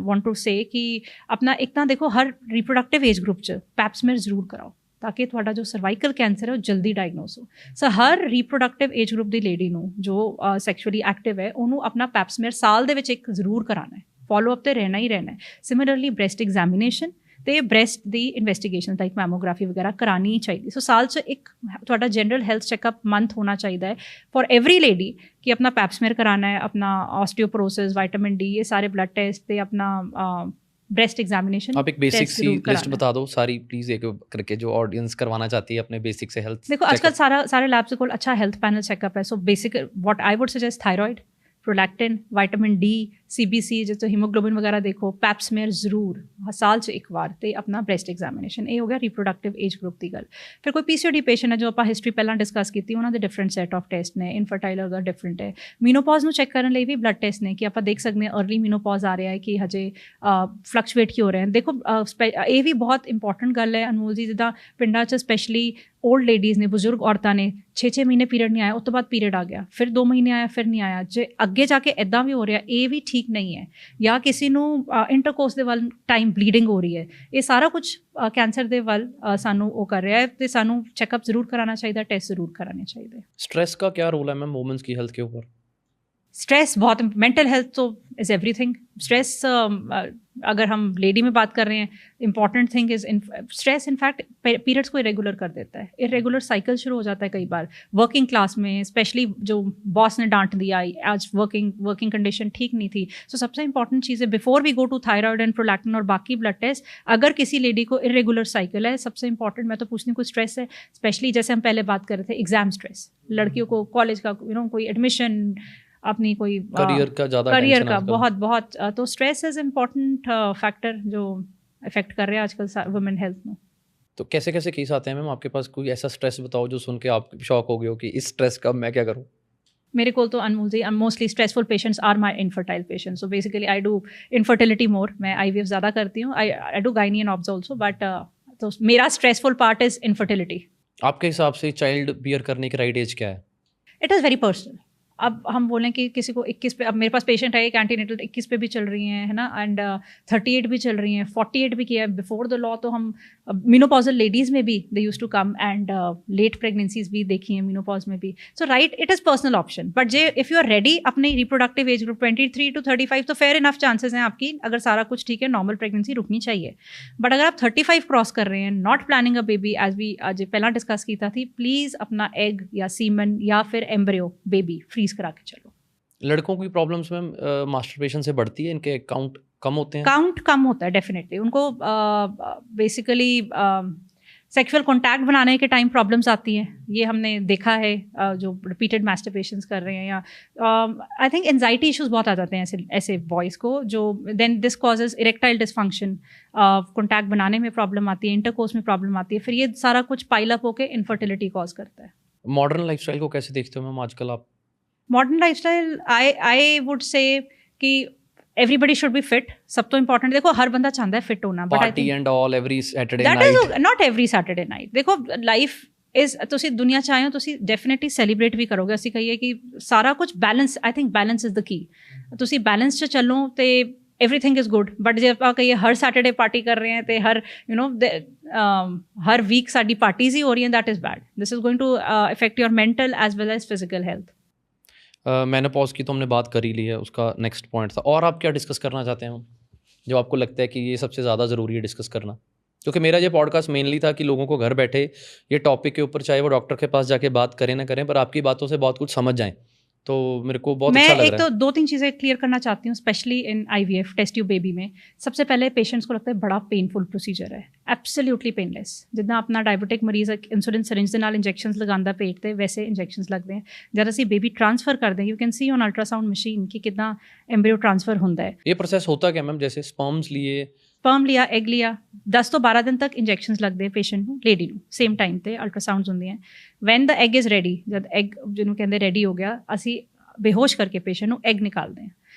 want to say, कि अपना एक ना देखो, हर रिप्रोडक्टिव एज ग्रुप च पैप्समेयर जरूर कराओ, ताकि ਤੁਹਾਡਾ जो सर्वाइकल कैंसर है वो जल्दी डायग्नोस हो। सो हर रिप्रोडक्टिव एज ग्रुप ਦੀ ਲੇਡੀ ਨੂੰ जो ਸੈਕਸ਼ੂਅਲੀ ਐਕਟਿਵ ਹੈ, ਉਹਨੂੰ ਆਪਣਾ ਪੈਪਸਮੀਅਰ ਸਾਲ ਦੇ ਵਿੱਚ ਇੱਕ ਜ਼ਰੂਰ ਕਰਾਉਣਾ ਹੈ, ਫੋਲੋ ਅਪ ਤੇ ਰਹਿਣਾ ਹੀ ਰਹਿਣਾ ਹੈ। ਸਿਮਿਲਰਲੀ ਬ੍ਰੈਸਟ ਐਗਜ਼ਾਮੀਨੇਸ਼ਨ ਤੇ ਬ੍ਰੈਸਟ ਦੀ ਇਨਵੈਸਟੀਗੇਸ਼ਨ ਲਾਈਕ ਮੈਮੋਗ੍ਰਾਫੀ ਵਗੈਰਾ ਕਰਾਣੀ ਹੀ ਚਾਹੀਦੀ। ਸੋ ਸਾਲ 'ਚ ਇੱਕ ਤੁਹਾਡਾ ਜਨਰਲ ਹੈਲਥ ਚੈੱਕਅਪ ਮੰਥ ਹੋਣਾ ਚਾਹੀਦਾ ਹੈ ਫॉर एवरी लेडी, कि अपना पैप्समेयर कराना है, अपना ऑस्टियोपोरोसिस, विटामिन डी, ये सारे ब्लड टेस्ट ते अपना ब्रेस्ट एग्जामिनेशन। आप एक बेसिक सी लिस्ट बता दो सारी प्लीज, एक करके, जो ऑडियंस करवाना चाहती है अपने बेसिक से हेल्थ। देखो आजकल सारे लैब्स को अच्छा हेल्थ पैनल चेकअप है। So basic what I would suggest, thyroid, prolactin, vitamin D, CBC, जो हीमोग्लोबिन वगैरह देखो, पैप्समेयर जरूर साल 'ਚ ਇੱਕ ਵਾਰ, ਤੇ ਆਪਣਾ ਬ੍ਰੈਸਟ ਐਗਜ਼ਾਮੀਨੇਸ਼ਨ। ਇਹ ਹੋ ਗਿਆ ਰਿਪਰੋਡਕਟਿਵ ਏਜ ਗਰੁੱਪ ਦੀ ਗੱਲ। ਫਿਰ ਕੋਈ PCOD ਪੇਸ਼ੈਂਟ ਹੈ, ਜੋ ਆਪਾਂ ਹਿਸਟਰੀ ਪਹਿਲਾਂ ਡਿਸਕਸ ਕੀਤੀ, ਉਹਨਾਂ ਦੇ ਡਿਫਰੈਂਟ ਸੈਟ ਆਫ ਟੈਸਟ ਨੇ, ਇਨਫਰਟਾਈਲ ਉਹਦਾ ਡਿਫਰੈਂਟ ਹੈ। ਮੀਨੋਪੌਜ਼ ਨੂੰ ਚੈੱਕ ਕਰਨ ਲਈ ਵੀ ਬਲੱਡ ਟੈਸਟ ਨੇ, ਕਿ ਆਪਾਂ ਦੇਖ ਸਕਦੇ ਹਾਂ अर्ਲੀ ਮੀਨੋਪੌਜ਼ ਆ ਰਿਹਾ ਹੈ ਕਿ ਹਜੇ ਫਲਕਚੁਏਟ ਕਿਉਂ ਹੋ ਰਹੇ ਹਨ। ਦੇਖੋ ਇਹ ਵੀ ਬਹੁਤ ਇੰਪੋਰਟੈਂਟ ਗੱਲ ਹੈ ਅਨਮੋਲ ਜੀ, ਜਿੱਦਾਂ ਪਿੰਡਾਂ 'ਚ ਸਪੈਸ਼ਲੀ ओल्ड लेडीज़ ने, बुजुर्ग औरतां ने 6-6 महीने पीरियड नहीं आया, उस तो बाद पीरियड आ गया, फिर 2 महीने आया, फिर नहीं आया, जो अगे जाके इदां भी हो रहा, ये भी ठीक नहीं है। या किसी नू इंटरकोर्स दे वल टाइम ब्लीडिंग हो रही है, ये सारा कुछ कैंसर दे वल सानू वो कर रहा है, तो सानू चैकअप जरूर कराना चाहिए, टेस्ट जरूर कराने चाहिए। स्ट्रेस का क्या रोल है मैम वुमेन्स की हेल्थ के ऊपर? स्ट्रेस बहुत, मेंटल हेल्थ तो इज़ एवरीथिंग। स्ट्रेस अगर हम लेडी में बात कर रहे हैं, important thing is stress in fact periods को इरेगुलर कर देता है, इरेगुलर साइकिल शुरू हो जाता है कई बार वर्किंग क्लास में, स्पेशली जो बॉस ने डांट दिया, आज वर्किंग कंडीशन ठीक नहीं थी। सो सबसे इंपॉर्टेंट चीज़ है, before we go to thyroid and prolactin और बाकी ब्लड टेस्ट, अगर किसी लेडी को इरेगुलर साइकिल है, सबसे इंपॉर्टेंट मैं तो पूछती हूँ, कोई स्ट्रेस है, स्पेशली जैसे हम पहले बात कर रहे थे एग्जाम स्ट्रेस, लड़कियों को कॉलेज का कोई एडमिशन, अपनी कोई करियर का बहुत तो स्ट्रेस इज इम्पॉर्टेंट फैक्टर जो इफेक्ट कर रहे हैं आजकल वुमेन हेल्थ में। तो कैसे कैसे केस आते हैं मैम आपके पास? कोई ऐसा स्ट्रेस बताओ जो सुन के आप शॉक हो गए हो कि इस स्ट्रेस का मैं क्या करूँ? मेरे को तो Anmol ji, mostly stressful patients are my infertile patients. So basically I do infertility more, मैं IVF ज़्यादा करती हूँ, I do gynae and obs also, but तो मेरा स्ट्रेसफुल पार्ट इज इनफर्टिलिटी। आपके हिसाब से चाइल्ड बियर करने की राइट एज क्या है? It is very personal. अब हम बोलें कि किसी को 21 पे, अब मेरे पास पेशेंट है एक एंटीनेटल 21 पे भी चल रही हैं, है ना, एंड 38 भी चल रही हैं, 48 भी किया है बिफोर द लॉ। तो हम मीनोपॉजल लेडीज़ में भी they use to come, and late pregnancies भी देखी हैं मीनोपॉज में भी। So right, it is personal option, but जे इफ़ यू आर रेडी अपनी रिप्रोडक्टिव एज ग्रुप 23 to 35, तो फेयर इनफ चांसेस हैं आपकी, अगर सारा कुछ ठीक है, नॉर्मल प्रेगनेंसी रुकनी चाहिए। बट अगर आप 35 क्रॉस कर रहे हैं, not planning a baby, as we आज पहला डिस्कस की थी, प्लीज़ अपना एग या सीमन या फिर एम्ब्रियो बेबी फ्रीज करा के चलो। लड़कों की प्रॉब्लम्स में मास्टरबेशन से बढ़ती है, इनके काउंट कम होते हैं? काउंट कम होता है डेफिनेटली, उनको बेसिकली सेक्सुअल कॉन्टैक्ट बनाने के टाइम प्रॉब्लम्स आती हैं, ये हमने देखा है, जो रिपीटेड मास्टरबेशंस कर रहे हैं, या आई थिंक एंजाइटी इश्यूज बहुत आ जाते हैं ऐसे बॉयज़ को, जो then this causes erectile dysfunction, contact बनाने में प्रॉब्लम आती है, इंटरकोर्स में प्रॉब्लम आती है, फिर ये सारा कुछ पाइल अप होकर इनफर्टिलिटी कॉज करता है। मॉडर्न लाइफस्टाइल को कैसे देखते हो मैम आजकल आप? Modern lifestyle I would say कि एवरीबody शुड बी फिट, सब तो इंपॉर्टेंट। देखो हर बंदा चाहता है फिट होना, but party and all every Saturday night, night, that is not every Saturday night. देखो लाइफ इज, तुसी दुनिया चाहो तुसी डेफिनेटली सैलीब्रेट भी करोगे। ਅਸੀਂ ਕਹੀਏ ਕਿ ਸਾਰਾ ਕੁਝ balance, I think balance is the key. तुसी बैलेंस 'ਚ ਚੱਲੋ ਤੇ एवरीथिंग इज गुड, बट जे ਆਪਾਂ ਕਹੀਏ ਹਰ सैटरडे पार्टी कर रहे हैं तो हर हर वीक साडी पार्टीज ही हो रही हैं, that is bad. This is going to affect your mental as well as physical health. Menopause की तो हमने बात कर ही ली है, उसका नेक्स्ट पॉइंट था, और आप क्या डिस्कस करना चाहते हैं? जो आपको लगता है कि ये सबसे ज़्यादा ज़रूरी है डिस्कस करना? क्योंकि मेरा ये पॉडकास्ट मेनली था कि लोगों को घर बैठे ये टॉपिक के ऊपर चाहे वो डॉक्टर के पास जाके बात करें ना करें, पर आपकी बातों से बहुत कुछ समझ जाएं, तो मेरे को बहुत अच्छा मैं लग एक रहा तो 2-3 चीज़ें क्लियर करना चाहती हूँ, specially in IVF test tube baby में। सबसे पहले पेशेंट्स को लगता है बड़ा पेनफुल प्रोसीजर है, एब्सोल्युटली पेनलेस। जितना अपना डायबिटिक मरीज इंसुलिन सिरिंज ਦੇ ਨਾਲ ਇੰਜੈਕਸ਼ਨਸ ਲਗਾਉਂਦਾ ਪੇਟ ਤੇ, ਵੈਸੇ ਇੰਜੈਕਸ਼ਨਸ ਲੱਗਦੇ ਆ। ਜਦ ਅਸੀਂ ਬੇਬੀ ट्रांसफ़र ਕਰਦੇ ਹਾਂ, you can see on ultrasound machine कि कितना एम्ब्रियो ट्रांसफ़र ਹੁੰਦਾ है। ये प्रोसेस होता क्या मैम? जैसे स्पर्म्स लिए, ਸਪਰਮ ਲਿਆ, ਐਗ ਲਿਆ, 10 ਤੋਂ 12 ਦਿਨ ਤੱਕ ਇੰਜੈਕਸ਼ਨਸ ਲੱਗਦੇ ਪੇਸ਼ੈਂਟ ਨੂੰ, ਲੇਡੀ ਨੂੰ, ਸੇਮ ਟਾਈਮ ਤੇ ਅਲਟਰਾਸਾउंड्स ਹੁੰਦੀਆਂ। Van the egg is ready, ਜਦ ਐਗ ਜਿਹਨੂੰ ਕਹਿੰਦੇ ਰੈਡੀ ਹੋ ਗਿਆ, ਅਸੀਂ ਬੇਹੋਸ਼ ਕਰਕੇ ਪੇਸ਼ੈਂਟ ਨੂੰ ਐਗ ਨਿਕਾਲਦੇ ਹਾਂ।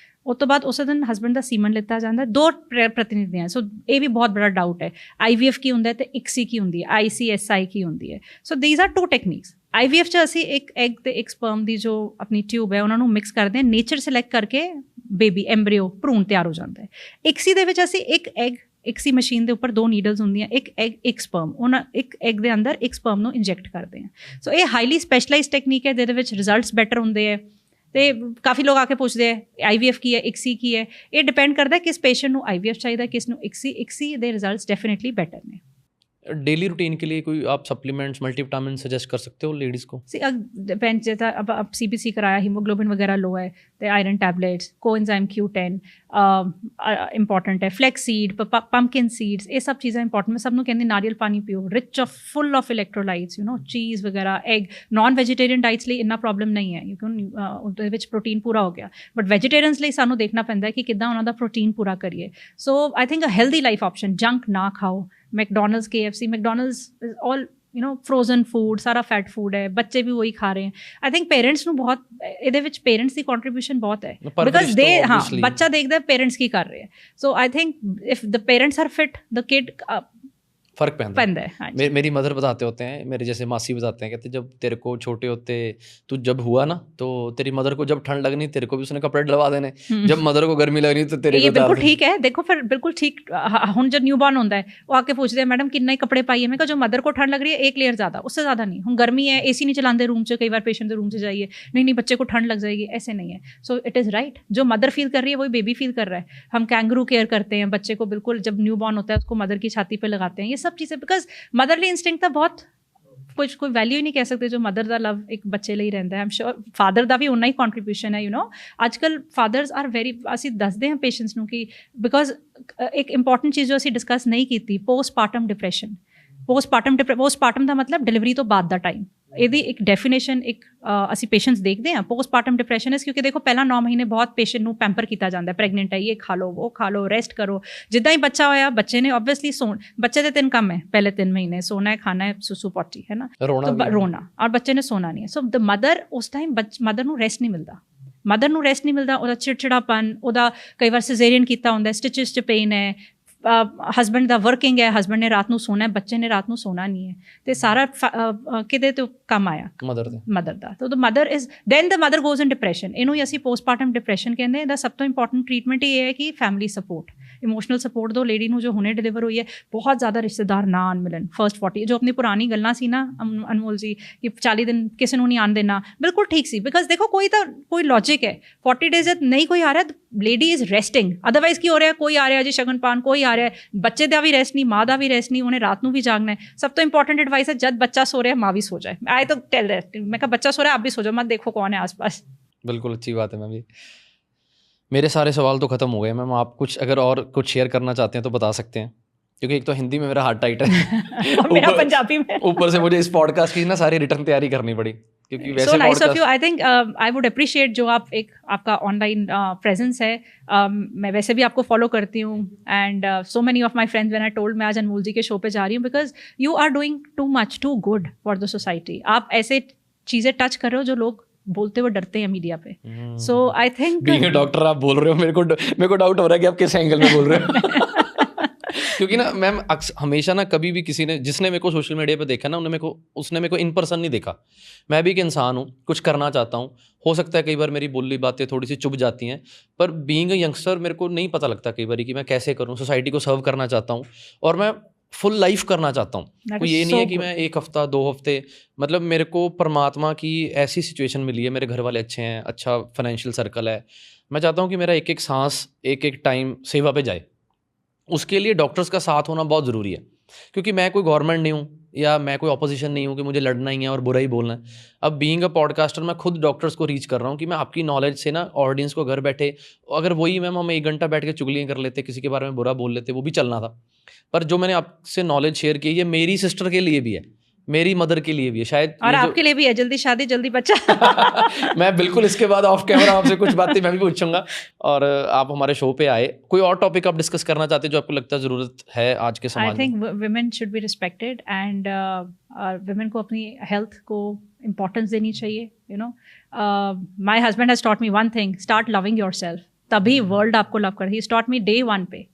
ਉਸ ਤੋਂ ਬਾਅਦ ਉਸੇ ਦਿਨ ਹਸਬੈਂਡ ਦਾ ਸੀਮਨ ਲਿੱਤਾ ਜਾਂਦਾ। 2 ਪ੍ਰਤੀਨਿਧੀਆਂ, ਸੋ ਇਹ ਵੀ ਬਹੁਤ ਬੜਾ ਡਾਊਟ ਹੈ, IVF ਕੀ ਹੁੰਦਾ ਹੈ ਤੇ ICSI ਕੀ ਹੁੰਦੀ ਹੈ, ICSI ਕੀ ਹੁੰਦੀ ਹੈ। ਸੋ ਦੀਜ਼ ਆਰ 2 ਟੈਕਨੀਕਸ। IVF 'ਚ ਅਸੀਂ ਇੱਕ ਐਗ ਤੇ ਇੱਕ ਸਪਰਮ ਦੀ ਜੋ ਆਪਣੀ ਟਿਊਬ ਹੈ ਉਹਨਾਂ ਨੂੰ ਮਿਕਸ ਕਰਦੇ ਹਾਂ, ਨੇਚਰ ਸਿਲੈਕਟ ਕਰਕੇ ਬੇਬੀ ਐਮਬ੍ਰਿਓ ਭਰੂਣ ਤਿਆਰ ਹੋ ਜਾਂਦਾ ਹੈ। ICSI ਦੇ ਵਿੱਚ ਅਸੀਂ ਇੱਕ ਐਗ, ICSI ਮਸ਼ੀਨ ਦੇ ਉੱਪਰ 2 ਨੀਡਲਸ ਹੁੰਦੀਆਂ, ਇੱਕ ਐਗ ਇੱਕ ਸਪਰਮ, ਉਹਨਾਂ ਇੱਕ ਐਗ ਦੇ ਅੰਦਰ ਇੱਕ ਸਪਰਮ ਨੂੰ ਇੰਜੈਕਟ ਕਰਦੇ ਹਾਂ। ਸੋ ਇਹ ਹਾਈਲੀ ਸਪੈਸ਼ਲਾਈਜ਼ਡ ਟੈਕਨੀਕ ਹੈ ਜਿਹਦੇ ਵਿੱਚ ਰਿਜ਼ਲਟਸ ਬੈਟਰ ਹੁੰਦੇ ਹੈ। ਤੇ ਕਾਫੀ ਲੋਕ ਆ ਕੇ ਪੁੱਛਦੇ ਹੈ IVF ਕੀ ਹੈ, ICSI ਕੀ ਹੈ। ਇਹ ਡਿਪੈਂਡ ਕਰਦਾ ਕਿਸ ਪੇਸ਼ੈਂਟ ਨੂੰ IVF ਚਾਹੀਦਾ, ਕਿਸ ਨੂੰ ICSI। ICSI ਦੇ ਰਿਜ਼ਲਟਸ ਡੈਫੀਨੇਟਲੀ ਬੈਟਰ ਨੇ। डेली रूटीन के लिए कोई आप सप्लीमेंट्स, मल्टीविटामिन सजेस्ट कर सकते हो लेडीज़ को? डिपेंड, जैसा अब CBC कराया, हीमोग्लोबिन वगैरह लो है तो iron tablets, coenzyme Q10 important है, फ्लैक्स सीड, पंपकिन सीड्स, ये सब चीज़ें इंपॉर्टेंट। मैं सब कहती नारियल पानी पियो, rich of full of electrolytes, cheese वगैरह, एग। नॉन वेजिटेरियन डाइट्स लिए इन्ना प्रॉब्लम नहीं है, ਉਹਦੇ ਵਿੱਚ प्रोटीन पूरा हो गया, बट वेजिटेरियंस ਲਈ ਸਾਨੂੰ ਦੇਖਣਾ ਪੈਂਦਾ ਹੈ ਕਿ ਕਿੱਦਾਂ ਉਹਨਾਂ ਦਾ प्रोटीन पूरा करिए। So I think a healthy life option, junk ना खाओ। McDonald's, KFC, McDonald's is all frozen food, सारा फैट फूड है, बच्चे भी वही खा रहे हैं। आई थिंक पेरेंट्स ਨੂੰ ਬਹੁਤ ਇਹਦੇ ਵਿੱਚ पेरेंट्स ਦੀ ਕੰਟਰੀਬਿਊਸ਼ਨ ਬਹੁਤ ਹੈ, ਬਿਕਾਜ਼ ਦੇ ਬੱਚਾ ਦੇਖਦਾ पेरेंट्स ਕੀ ਕਰ ਰਹੇ ਹੈ। So I think if the parents are fit, the kid फ़र्क पैंदा है। मेरी मदर बताते होते हैं, मेरे जैसे मासी बताते हैं, कहते जब तेरे को छोटे होते तू जब हुआ ना, तो तेरी मदर को जब ठंड लगनी तेरे को भी उसने कपड़े डलवा देने, जब मदर को गर्मी लगनी तो तेरे को। बिल्कुल ठीक है। देखो फिर बिल्कुल ठीक, ਹੁਣ जब न्यूबॉर्न होता है वो आके पूछते हैं मैडम किन्ने कपड़े पाइए। मैं कहा जो मदर को ठंड लग रही है 1 लेयर ज़्यादा, उससे ज़्यादा नहीं। हम गर्मी है, AC नहीं चलाते रूम से, कई बार पेशेंट के रूम से जाइए, नहीं बच्चे को ठंड लग जाएगी, ऐसे नहीं है। सो इट इज़ राइट, जो मदर फील कर रही है वही बेबी फील कर रहा है। हम कैंगरू केयर करते हैं बच्चे को, बिल्कुल जब न्यूबॉर्न होता है उसको मदर की छाती पर लगाते हैं, ये सब चीज़ें, बिकॉज मदरली इंस्टिंक्ट ਤਾਂ ਬਹੁਤ ਕੁਝ, ਕੋਈ ਵੈਲਿਊ ਹੀ ਨਹੀਂ ਕਹਿ ਸਕਦੇ ਜੋ ਮਦਰ ਦਾ ਲਵ ਇੱਕ ਬੱਚੇ ਲਈ ਰਹਿੰਦਾ ਹੈ। ਆਮ ਸ਼ੋਰ ਫਾਦਰ ਦਾ ਵੀ ਉਨਾ ਹੀ ਕੰਟਰੀਬਿਊਸ਼ਨ ਹੈ। ਅੱਜ ਕੱਲ੍ਹ ਫਾਦਰਸ ਆਰ ਵੈਰੀ, ਅਸੀਂ ਦੱਸਦੇ ਹਾਂ ਪੇਸ਼ੈਂਟਸ ਨੂੰ ਕਿ ਬਿਕੋਜ਼ ਇੱਕ ਇੰਪੋਰਟੈਂਟ ਚੀਜ਼ ਜੋ ਅਸੀਂ ਡਿਸਕਸ ਨਹੀਂ ਕੀਤੀ, ਪੋਸਟਮਾਰਟਮ ਡਿਪਰੈਸ਼ਨ। ਪੋਸਟਮਾਰਟਮ ਦਾ ਮਤਲਬ ਡਿਲੀਵਰੀ ਤੋਂ ਬਾਅਦ ਦਾ ਟਾਈਮ। ਇਹਦੀ ਇੱਕ ਡੈਫੀਨੇਸ਼ਨ ਇੱਕ ਅਸੀਂ ਪੇਸ਼ੈਂਟਸ ਦੇਖਦੇ ਹਾਂ। ਪੋਸਟਮਾਰਟਮ ਡਿਪਰੈਸ਼ਨ ਇਸ ਕਿਉਂਕਿ ਦੇਖੋ ਪਹਿਲਾਂ 9 ਮਹੀਨੇ ਬਹੁਤ ਪੇਸ਼ੈਂਟ ਨੂੰ ਪੈਂਪਰ ਕੀਤਾ ਜਾਂਦਾ, ਪ੍ਰੈਗਨੈਂਟ ਹੈ, ਇਹ ਖਾ ਲਓ, ਉਹ ਖਾ ਲਓ, ਰੈਸਟ ਕਰੋ। ਜਿੱਦਾਂ ਹੀ ਬੱਚਾ ਹੋਇਆ, ਬੱਚੇ ਨੇ ਓਬਵੀਅਸਲੀ ਬੱਚੇ ਦੇ 3 ਕੰਮ ਹੈ ਪਹਿਲੇ 3 ਮਹੀਨੇ, सोना है, खाना है, सुसु पॉटी, है ना, रोना, और बच्चे ने सोना नहीं है। सो द मदर उस टाइम मदर ਨੂੰ ਰੈਸਟ ਨਹੀਂ ਮਿਲਦਾ, ਮਦਰ ਨੂੰ ਰੈਸਟ ਨਹੀਂ ਮਿਲਦਾ। ਉਹਦਾ ਚਿੜਚਿੜਾਪਨ, ਉਹਦਾ ਕਈ ਵਾਰ ਸਿਜ਼ੇਰੀਅਨ ਕੀਤਾ ਹੁੰਦਾ, ਸਟਿਚਸ 'ਚ ਪੇਨ ਹੈ, ਹਸਬੈਂਡ ਦਾ ਵਰਕਿੰਗ ਹੈ, ਹਸਬੈਂਡ ਨੇ ਰਾਤ ਨੂੰ ਸੋਣਾ ਹੈ, ਬੱਚੇ ਨੇ ਰਾਤ ਨੂੰ ਸੋਣਾ ਨਹੀਂ ਹੈ, ਤੇ ਸਾਰਾ ਕਿਤੇ ਤੋਂ ਕੰਮ ਆਇਆ ਮਦਰ ਦਾ। ਤਾਂ mother is then the mother goes in depression. ਇਹਨੂੰ ਹੀ ਅਸੀਂ ਪੋਸਟਮਾਰਟਮ ਡਿਪਰੈਸ਼ਨ ਕਹਿੰਦੇ। ਇਹਦਾ ਸਭ ਤੋਂ ਇੰਪੋਰਟੈਂਟ ਟ੍ਰੀਟਮੈਂਟ ਇਹ ਹੈ ਕਿ ਫੈਮਿਲੀ ਸਪੋਰਟ, ਇਮੋਸ਼ਨਲ ਸਪੋਰਟ ਦਿਓ ਲੇਡੀ ਨੂੰ ਜੋ ਹੁਣੇ ਡਿਲੀਵਰ ਹੋਈ ਹੈ। ਬਹੁਤ ਜ਼ਿਆਦਾ ਰਿਸ਼ਤੇਦਾਰ ਨਾ ਆਉਣ ਮਿਲਣ ਫਸਟ 40, ਜੋ ਆਪਣੀ ਪੁਰਾਣੀ ਗੱਲਾਂ ਸੀ ਨਾ ਅਨਮੋਲ ਜੀ ਕਿ 40 ਦਿਨ ਕਿਸੇ ਨੂੰ ਨਹੀਂ ਆਉਣ ਦੇਣਾ, ਬਿਲਕੁਲ ਠੀਕ ਸੀ। ਬਿਕਾਜ਼ ਦੇਖੋ ਕੋਈ ਲੌਜਿਕ ਹੈ, 40 ਡੇਜ਼ ਜਦ ਨਹੀਂ ਕੋਈ ਆ ਰਿਹਾ, ਲੇਡੀ ਇਜ਼ ਰੈਸਟਿੰਗ। ਅਦਰਵਾਈਜ਼ ਕੀ ਹੋ ਰਿਹਾ, ਕੋਈ ਆ ਰਿਹਾ ਜੀ ਸ਼ਗਨ ਪਾਨ, ਕੋਈ ਆ ਰਿਹਾ, ਬੱਚੇ ਦਾ ਵੀ ਰੈਸਟ ਨਹੀਂ, ਮਾਂ ਦਾ ਵੀ ਰੈਸਟ ਨਹੀਂ, ਉਹਨੇ ਰਾਤ ਨੂੰ ਵੀ ਜਾਗਣਾ ਹੈ। ਸਭ ਤੋਂ ਇੰਪੋਰਟੈਂਟ ਐਡਵਾइस है जब बच्चा सो रहा है माँ भी सो जाए। आई तो टेल दैट, मैं कहा बच्चा सो रहा है आप भी सो जाओ, मत देखो कौन है आसपास। बिल्कुल अच्छी बात है मैम। ये मेरे सारे सवाल तो ख़त्म हो गए मैम। आप कुछ अगर और कुछ शेयर करना चाहते हैं तो बता सकते हैं, क्योंकि एक तो हिंदी में मेरा हार्ट टाइट है और मेरा पंजाबी में, ऊपर से मुझे इस पॉडकास्ट की ना सारी रिटर्न तैयारी करनी पड़ी, क्योंकि वैसे so nice of you. I think I would appreciate जो आप एक आपका ऑनलाइन प्रेजेंस है। मैं वैसे भी आपको फॉलो करती हूँ, and so many of my friends when I told मैं आज अनमोल जी के शो पे जा रही हूँ, because you are doing too much, too good for the society. आप ऐसे चीज़ें टच कर रहे हो जो लोग बोलते हुए डरते हैं मीडिया पे। So I think being a doctor आप बोल रहे हो, मेरे को डाउट हो रहा है कि आप किस एंगल में बोल रहे हो क्योंकि ना मैम हमेशा ना कभी भी किसी ने, जिसने मेरे को सोशल मीडिया पे देखा ना, उसने मेरे को इन पर्सन नहीं देखा। मैं भी एक इंसान हूँ, कुछ करना चाहता हूँ, हो सकता है कई बार मेरी बोली बातें थोड़ी सी चुभ जाती हैं, पर बीइंग अ यंगस्टर मेरे को नहीं पता लगता कई बार कि मैं कैसे करूँ। सोसाइटी को सर्व करना चाहता हूँ और मैं फुल लाइफ करना चाहता हूँ। कोई ये नहीं है कि मैं 1 हफ्ता 2 हफ्ते, मतलब मेरे को परमात्मा की ऐसी सिचुएशन मिली है, मेरे घर वाले अच्छे हैं, अच्छा फाइनेंशियल सर्कल है, मैं चाहता हूँ कि मेरा एक एक सांस एक एक टाइम सेवा पे जाए। उसके लिए डॉक्टर्स का साथ होना बहुत ज़रूरी है, क्योंकि मैं कोई गवर्नमेंट नहीं हूँ या मैं कोई ऑपोजिशन नहीं हूँ कि मुझे लड़ना ही है और बुरा ही बोलना है। अब बीइंग अ पॉडकास्टर मैं खुद डॉक्टर्स को रीच कर रहा हूँ कि मैं आपकी नॉलेज से ना ऑडियंस को घर बैठे, अगर वही मैम हम 1 घंटा बैठ के चुगलियाँ कर लेते, किसी के बारे में बुरा बोल लेते, वो भी चलना था। पर जो मैंने आपसे नॉलेज शेयर की, ये मेरी सिस्टर के लिए भी है, मेरी मदर के लिए भी है, शायद और ये आपके लिए भी है, जल्दी शादी जल्दी बच्चा। मैं बिल्कुल इसके बाद ऑफ कैमरा आपसे कुछ बातें मैं भी पूछूंगा। और आप हमारे शो पे आए, कोई और टॉपिक आप डिस्कस करना चाहते हैं जो आपको लगता है ज़रूरत है आज के आई समाज में? Think women should be respected and women को अपनी हेल्थ को इम्पोर्टेंस देनी चाहिए। You know, my husband has taught me one thing, start loving your self, तभी वर्ल्ड आपको लव कर। ही टॉट मी डे 1 पे।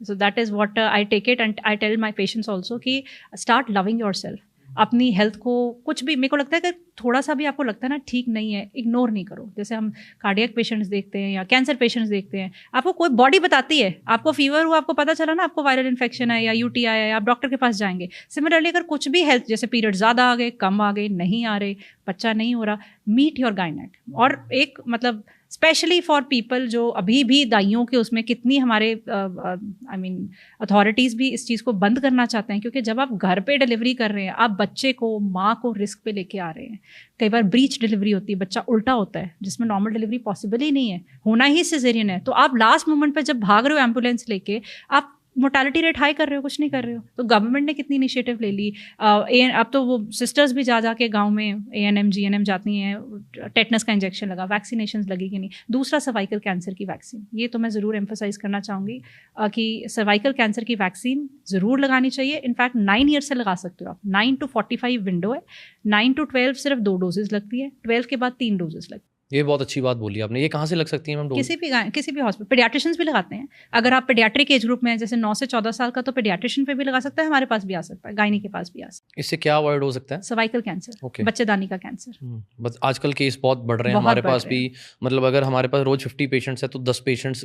So that is what I take it and I tell my patients also कि start loving yourself। अपनी health को कुछ भी, मेरे को लगता है कि थोड़ा सा भी आपको लगता है ना ठीक नहीं है, इग्नोर नहीं करो। जैसे हम कार्डियक पेशेंट्स देखते हैं या कैंसर पेशेंट्स देखते हैं, आपको कोई बॉडी बताती है, आपको फीवर हुआ, आपको पता चला ना आपको वायरल इन्फेक्शन है या यूटीआई है, आप डॉक्टर के पास जाएंगे। सिमिलरली अगर कुछ भी हेल्थ, जैसे पीरियड ज़्यादा आ गए, कम आ गए, नहीं आ रहे, बच्चा नहीं हो रहा, मीट योर गायनेक। और एक मतलब स्पेशली फॉर पीपल जो अभी भी दाइयों के उसमें कितनी हमारे आई मीन अथॉरिटीज़ भी इस चीज़ को बंद करना चाहते हैं, क्योंकि जब आप घर पे डिलीवरी कर रहे हैं, आप बच्चे को, माँ को रिस्क पे लेके आ रहे हैं। कई बार ब्रीच डिलीवरी होती है, बच्चा उल्टा होता है जिसमें नॉर्मल डिलीवरी पॉसिबल ही नहीं है, होना ही सिजेरियन है। तो आप लास्ट मोमेंट पे जब भाग रहे हो एम्बुलेंस लेके, आप मोर्टालिटी रेट हाई कर रहे हो, कुछ नहीं कर रहे हो। तो गवर्नमेंट ने कितनी इनिशिएटिव ले ली। अब तो वो सिस्टर्स भी जा के गांव में ANM GNM जाती हैं, टेटनस का इंजेक्शन लगा, वैक्सीनेशन लगी कि नहीं। दूसरा सर्वाइकल कैंसर की वैक्सीन, ये तो मैं ज़रूर एम्फोसाइज करना चाहूँगी कि सर्वाइकल कैंसर की वैक्सीन ज़रूर लगानी चाहिए। इनफैक्ट 9 ईयर से लगा सकते हो आप। 9 to 45 विंडो है, 9 to 12 सिर्फ 2 डोजेज़ लगती है, 12 के बाद 3 डोजेज़ लगती है। ये बहुत अच्छी बात बोली आपने। ये कहाँ से लग सकती है मैम? किसी भी हॉस्पिटल, पेडियाट्रिशियंस भी लगाते हैं। अगर आप पेडियाट्रिक एज ग्रुप में है, जैसे 9 से 14 साल का, तो पेडियाट्रिशियन पे भी लगा सकता है, हमारे पास भी आ सकता है, गायनी के पास भी आ सकता है। इससे क्या अवॉइड हो सकता है? सर्वाइकल कैंसर, बच्चेदानी का कैंसर। बस आजकल केस बहुत बढ़ रहे हैं हमारे पास भी। मतलब अगर हमारे पास रोज 50 पेशेंट्स हैं तो 10 पेशेंट्स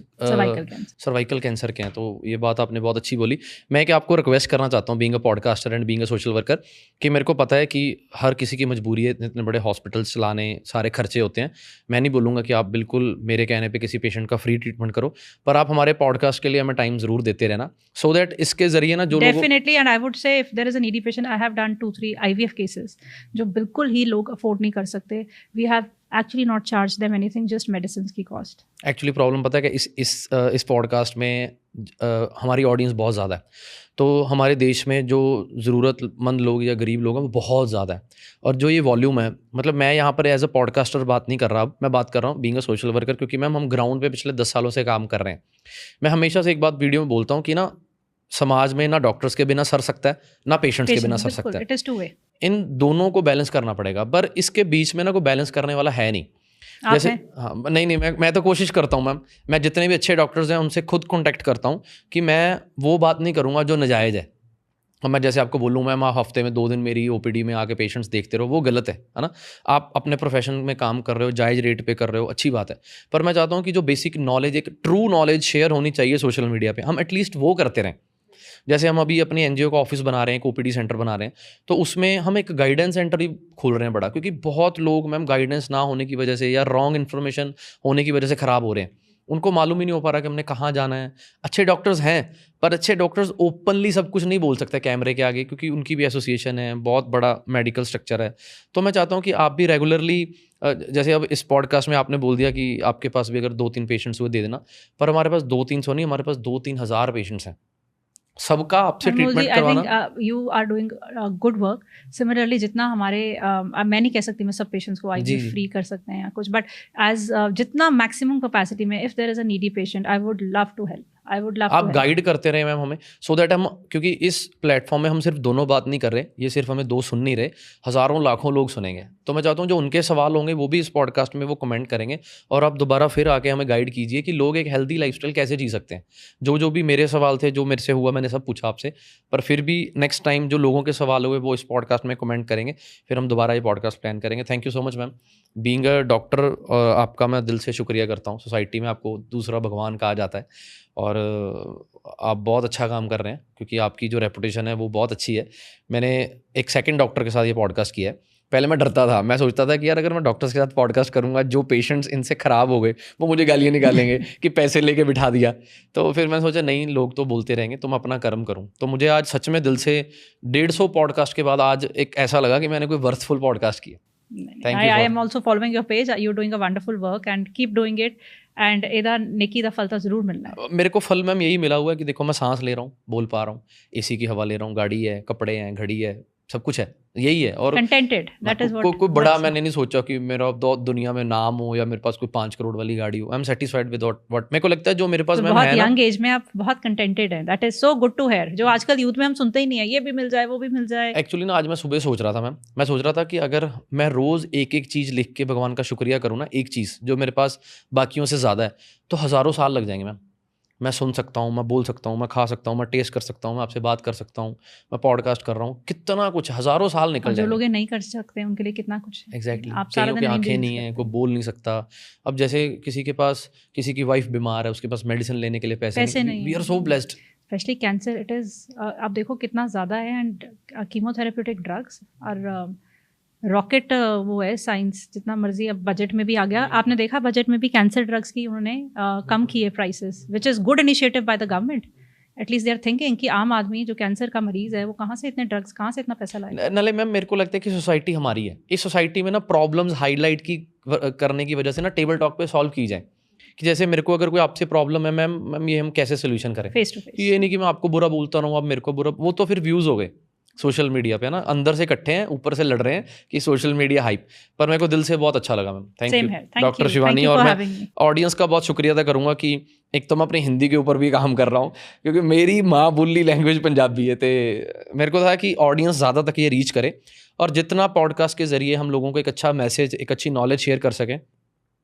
सर्वाइकल कैंसर के हैं। तो ये बात आपने बहुत अच्छी बोली। मैं क्या आपको रिक्वेस्ट करना चाहता हूँ, being a podcaster and being a social worker, कि मेरे को पता है कि हर किसी की मजबूरी है, इतने बड़े हॉस्पिटल्स चलाने, सारे खर्चे होते हैं। मैं नहीं बोलूँगा कि आप बिल्कुल मेरे कहने पे किसी पेशेंट का फ्री ट्रीटमेंट करो, पर आप हमारे पॉडकास्ट के लिए हमें टाइम जरूर देते रहना, सो दैट इसके जरिए ना जो definitely. And I would say if there is a needy patient, I have done 2-3 IVF cases जो बिल्कुल ही लोग अफोर्ड नहीं कर सकते। We have actually not charge them anything, just medicine की कॉस्ट। एक्चुअली प्रॉब्लम पता है कि इस पॉडकास्ट में हमारी ऑडियंस बहुत ज़्यादा है, तो हमारे देश में जो ज़रूरतमंद लोग या गरीब लोग हैं वो बहुत ज़्यादा है। और जो ये वॉल्यूम है, मतलब मैं यहाँ पर एज अ पॉडकास्टर बात नहीं कर रहा, अब मैं बात कर रहा हूँ बीइंग अ सोशल वर्कर, क्योंकि मैम हम ग्राउंड पे पिछले 10 सालों से काम कर रहे हैं। मैं हमेशा से एक बात वीडियो में बोलता हूँ कि ना, समाज में ना डॉक्टर्स के बिना सर सकता है, ना पेशेंट्स के बिना सर सकता है। It is two way. इन दोनों को बैलेंस करना पड़ेगा, पर इसके बीच में ना कोई बैलेंस करने वाला है नहीं। जैसे हाँ, नहीं मैं तो कोशिश करता हूँ मैम, मैं जितने भी अच्छे डॉक्टर्स हैं उनसे खुद कॉन्टैक्ट करता हूँ कि मैं वो बात नहीं करूँगा जो नाजायज़ है। और मैं जैसे आपको बोलूँ मैम, आप हफ्ते में 2 दिन मेरी OPD में आके पेशेंट्स देखते रहो, वो गलत है ना। आप अपने प्रोफेशन में काम कर रहे हो, जायज़ रेट पे कर रहे हो, अच्छी बात है। पर मैं चाहता हूँ कि जो बेसिक नॉलेज, एक ट्रू नॉलेज शेयर होनी चाहिए सोशल मीडिया पे, हम एटलीस्ट वो करते रहें। जैसे हम अभी अपनी NGO का ऑफिस बना रहे हैं, एक OPD सेंटर बना रहे हैं, तो उसमें हम एक गाइडेंस सेंटर ही खोल रहे हैं बड़ा, क्योंकि बहुत लोग मैम गाइडेंस ना होने की वजह से या रॉन्ग इन्फॉर्मेशन होने की वजह से ख़राब हो रहे हैं। उनको मालूम ही नहीं हो पा रहा कि हमने कहाँ जाना है। अच्छे डॉक्टर्स हैं, पर अच्छे डॉक्टर्स ओपनली सब कुछ नहीं बोल सकते कैमरे के आगे, क्योंकि उनकी भी एसोसिएशन है, बहुत बड़ा मेडिकल स्ट्रक्चर है। तो मैं चाहता हूँ कि आप भी रेगुलरली, जैसे अब इस पॉडकास्ट में आपने बोल दिया कि आपके पास भी अगर 2-3 पेशेंट्स हुए दे देना, पर हमारे पास 2-300 नहीं, हमारे पास 2-3 हज़ार पेशेंट्स हैं, सबका आपसे ट्रीटमेंट करवाना। I think you are doing good work. Similarly जितना हमारे मैं नहीं कह सकती मैं सब पेशेंट्स को IVF फ्री कर सकते हैं या कुछ, बट एज जितना मैक्सिमम कैपेसिटी में, if there is a needy patient, I would love to help. आप गाइड करते रहे मैम हमें, सो दैट हम, क्योंकि इस प्लेटफॉर्म में हम सिर्फ दोनों बात नहीं कर रहे, ये सिर्फ हमें 2 सुन नहीं रहे, हज़ारों लाखों लोग सुनेंगे। तो मैं चाहता हूँ जो उनके सवाल होंगे वो भी इस पॉडकास्ट में वो कमेंट करेंगे, और आप दोबारा फिर आके हमें गाइड कीजिए कि लोग एक हेल्दी लाइफस्टाइल कैसे जी सकते हैं। जो भी मेरे सवाल थे, जो मेरे से हुआ, मैंने सब पूछा आपसे, पर फिर भी नेक्स्ट टाइम जो लोगों के सवाल हुए वो इस पॉडकास्ट में कमेंट करेंगे, फिर हम दोबारा ये पॉडकास्ट प्लान करेंगे। Thank you so much ma'am. Being a doctor आपका मैं दिल से शुक्रिया करता हूँ। सोसाइटी में आपको दूसरा भगवान कहा जाता है, और आप बहुत अच्छा काम कर रहे हैं, क्योंकि आपकी जो रेपुटेशन है वो बहुत अच्छी है। मैंने एक सेकंड डॉक्टर के साथ ये पॉडकास्ट किया है, पहले मैं डरता था, मैं सोचता था कि यार अगर मैं डॉक्टर्स के साथ पॉडकास्ट करूंगा, जो पेशेंट्स इनसे ख़राब हो गए वो मुझे गालियाँ निकालेंगे कि पैसे लेके बिठा दिया। तो फिर मैंने सोचा नहीं, लोग तो बोलते रहेंगे, तो मैं अपना कर्म करूँ। तो मुझे आज सच में दिल से 150 पॉडकास्ट के बाद आज एक ऐसा लगा कि मैंने कोई वर्थफुल पॉडकास्ट किया। I am also following your page. You're doing a wonderful work and keep doing it. And ਇਹਦਾ नेकी दा फल तो ज़रूर मिलना है। मेरे को फल मैम यही मिला हुआ है कि देखो मैं सांस ले रहा हूँ, बोल पा रहा हूँ, एसी की हवा ले रहा हूँ, गाड़ी है, कपड़े हैं, घड़ी है, सब कुछ है, यही है। और कंटेंटेड, दैट इज व्हाट। कोई बड़ा मैंने नहीं सोचा कि मेरा दुनिया में नाम हो या मेरे पास कोई 5 करोड़ वाली गाड़ी हो। I am satisfied with what मेरे को लगता है जो मेरे पास मैम है ना। बहुत यंग एज में आप बहुत कंटेंटेड हैं, that is so good to hear. जो आजकल यूथ में हम सुनते ही नहीं है, ये भी मिल जाए वो भी मिल जाए। एक्चुअली ना आज मैं सुबह सोच रहा था मैम, मैं सोच रहा था कि अगर मैं रोज़ एक एक चीज़ लिख के भगवान का शुक्रिया करूँ ना, एक चीज़ जो मेरे पास बाकियों से ज़्यादा है, तो हज़ारों साल लग जाएंगे मैम। मैं सुन सकता हूँ, मैं बोल सकता हूँ, मैं खा सकता हूँ, मैं टेस्ट कर सकता हूँ, मैं आपसे बात कर सकता हूँ, मैं पॉडकास्ट कर रहा हूँ, कितना कुछ, हज़ारों साल निकल जो जाएंगे। लोग नहीं कर सकते उनके लिए कितना कुछ है। एग्जैक्टली आप सारा दिन आंखें नहीं है, कोई बोल नहीं सकता। अब जैसे किसी के पास, किसी की वाइफ बीमार है, उसके पास मेडिसिन लेने के लिए पैसे नहीं। We are so blessed. Specially cancer, it is, आप देखो कितना ज़्यादा है। एंड कीमोथेरेप्यूटिक ड्रग्स और रॉकेट वो है साइंस, जितना मर्जी अब बजट में भी आ गया। आपने देखा बजट में भी कैंसर ड्रग्स की उन्होंने कम किए prices, which is good initiative by the government. At least they are thinking कि आम आदमी जो कैंसर का मरीज है वो कहाँ से इतने ड्रग्स, कहाँ से इतना पैसा लाए। नले मैम मेरे को लगता है कि सोसाइटी हमारी है, इस सोसाइटी में ना प्रॉब्लम्स हाईलाइट की करने की वजह से ना टेबल टॉक पे सॉल्व की जाए। कि जैसे मेरे को अगर कोई आपसे प्रॉब्लम है मैम ये हम कैसे सोल्यूशन करें फेस टू फेस। ये नहीं कि मैं आपको बुरा बोलता रहूँ, आप मेरे को बुरा, वो तो फिर व्यूज़ हो गए सोशल मीडिया पे ना, अंदर से इकट्ठे हैं, ऊपर से लड़ रहे हैं कि सोशल मीडिया हाइप। पर मेरे को दिल से बहुत अच्छा लगा ma'am, thank you doctor Shivani. और मैं ऑडियंस का बहुत शुक्रिया अदा करूँगा कि एक तो मैं अपनी हिंदी के ऊपर भी काम कर रहा हूँ, क्योंकि मेरी माँ बोली लैंग्वेज पंजाबी है। तो मेरे को था कि ऑडियंस ज़्यादा तक ये रीच करे और जितना पॉडकास्ट के ज़रिए हम लोगों को एक अच्छा मैसेज, एक अच्छी नॉलेज शेयर कर सकें,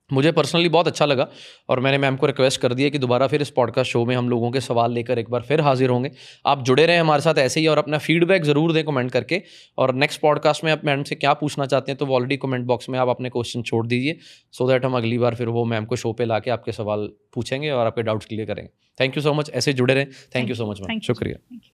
मुझे पर्सनली बहुत अच्छा लगा। और मैंने मैम को रिक्वेस्ट कर दिया कि दोबारा फिर इस पॉडकास्ट शो में हम लोगों के सवाल लेकर एक बार फिर हाजिर होंगे। आप जुड़े रहें हमारे साथ ऐसे ही और अपना फीडबैक ज़रूर दें कमेंट करके। और नेक्स्ट पॉडकास्ट में आप मैम से क्या पूछना चाहते हैं तो वो ऑलरेडी कमेंट बॉक्स में आप अपने क्वेश्चन छोड़ दीजिए, सो दैट हम अगली बार फिर वो मैम को शो पे ला के आपके सवाल पूछेंगे और आपके डाउट्स क्लियर करेंगे। थैंक यू सो मच, ऐसे जुड़े रहें। Thank you so much ma'am, शुक्रिया।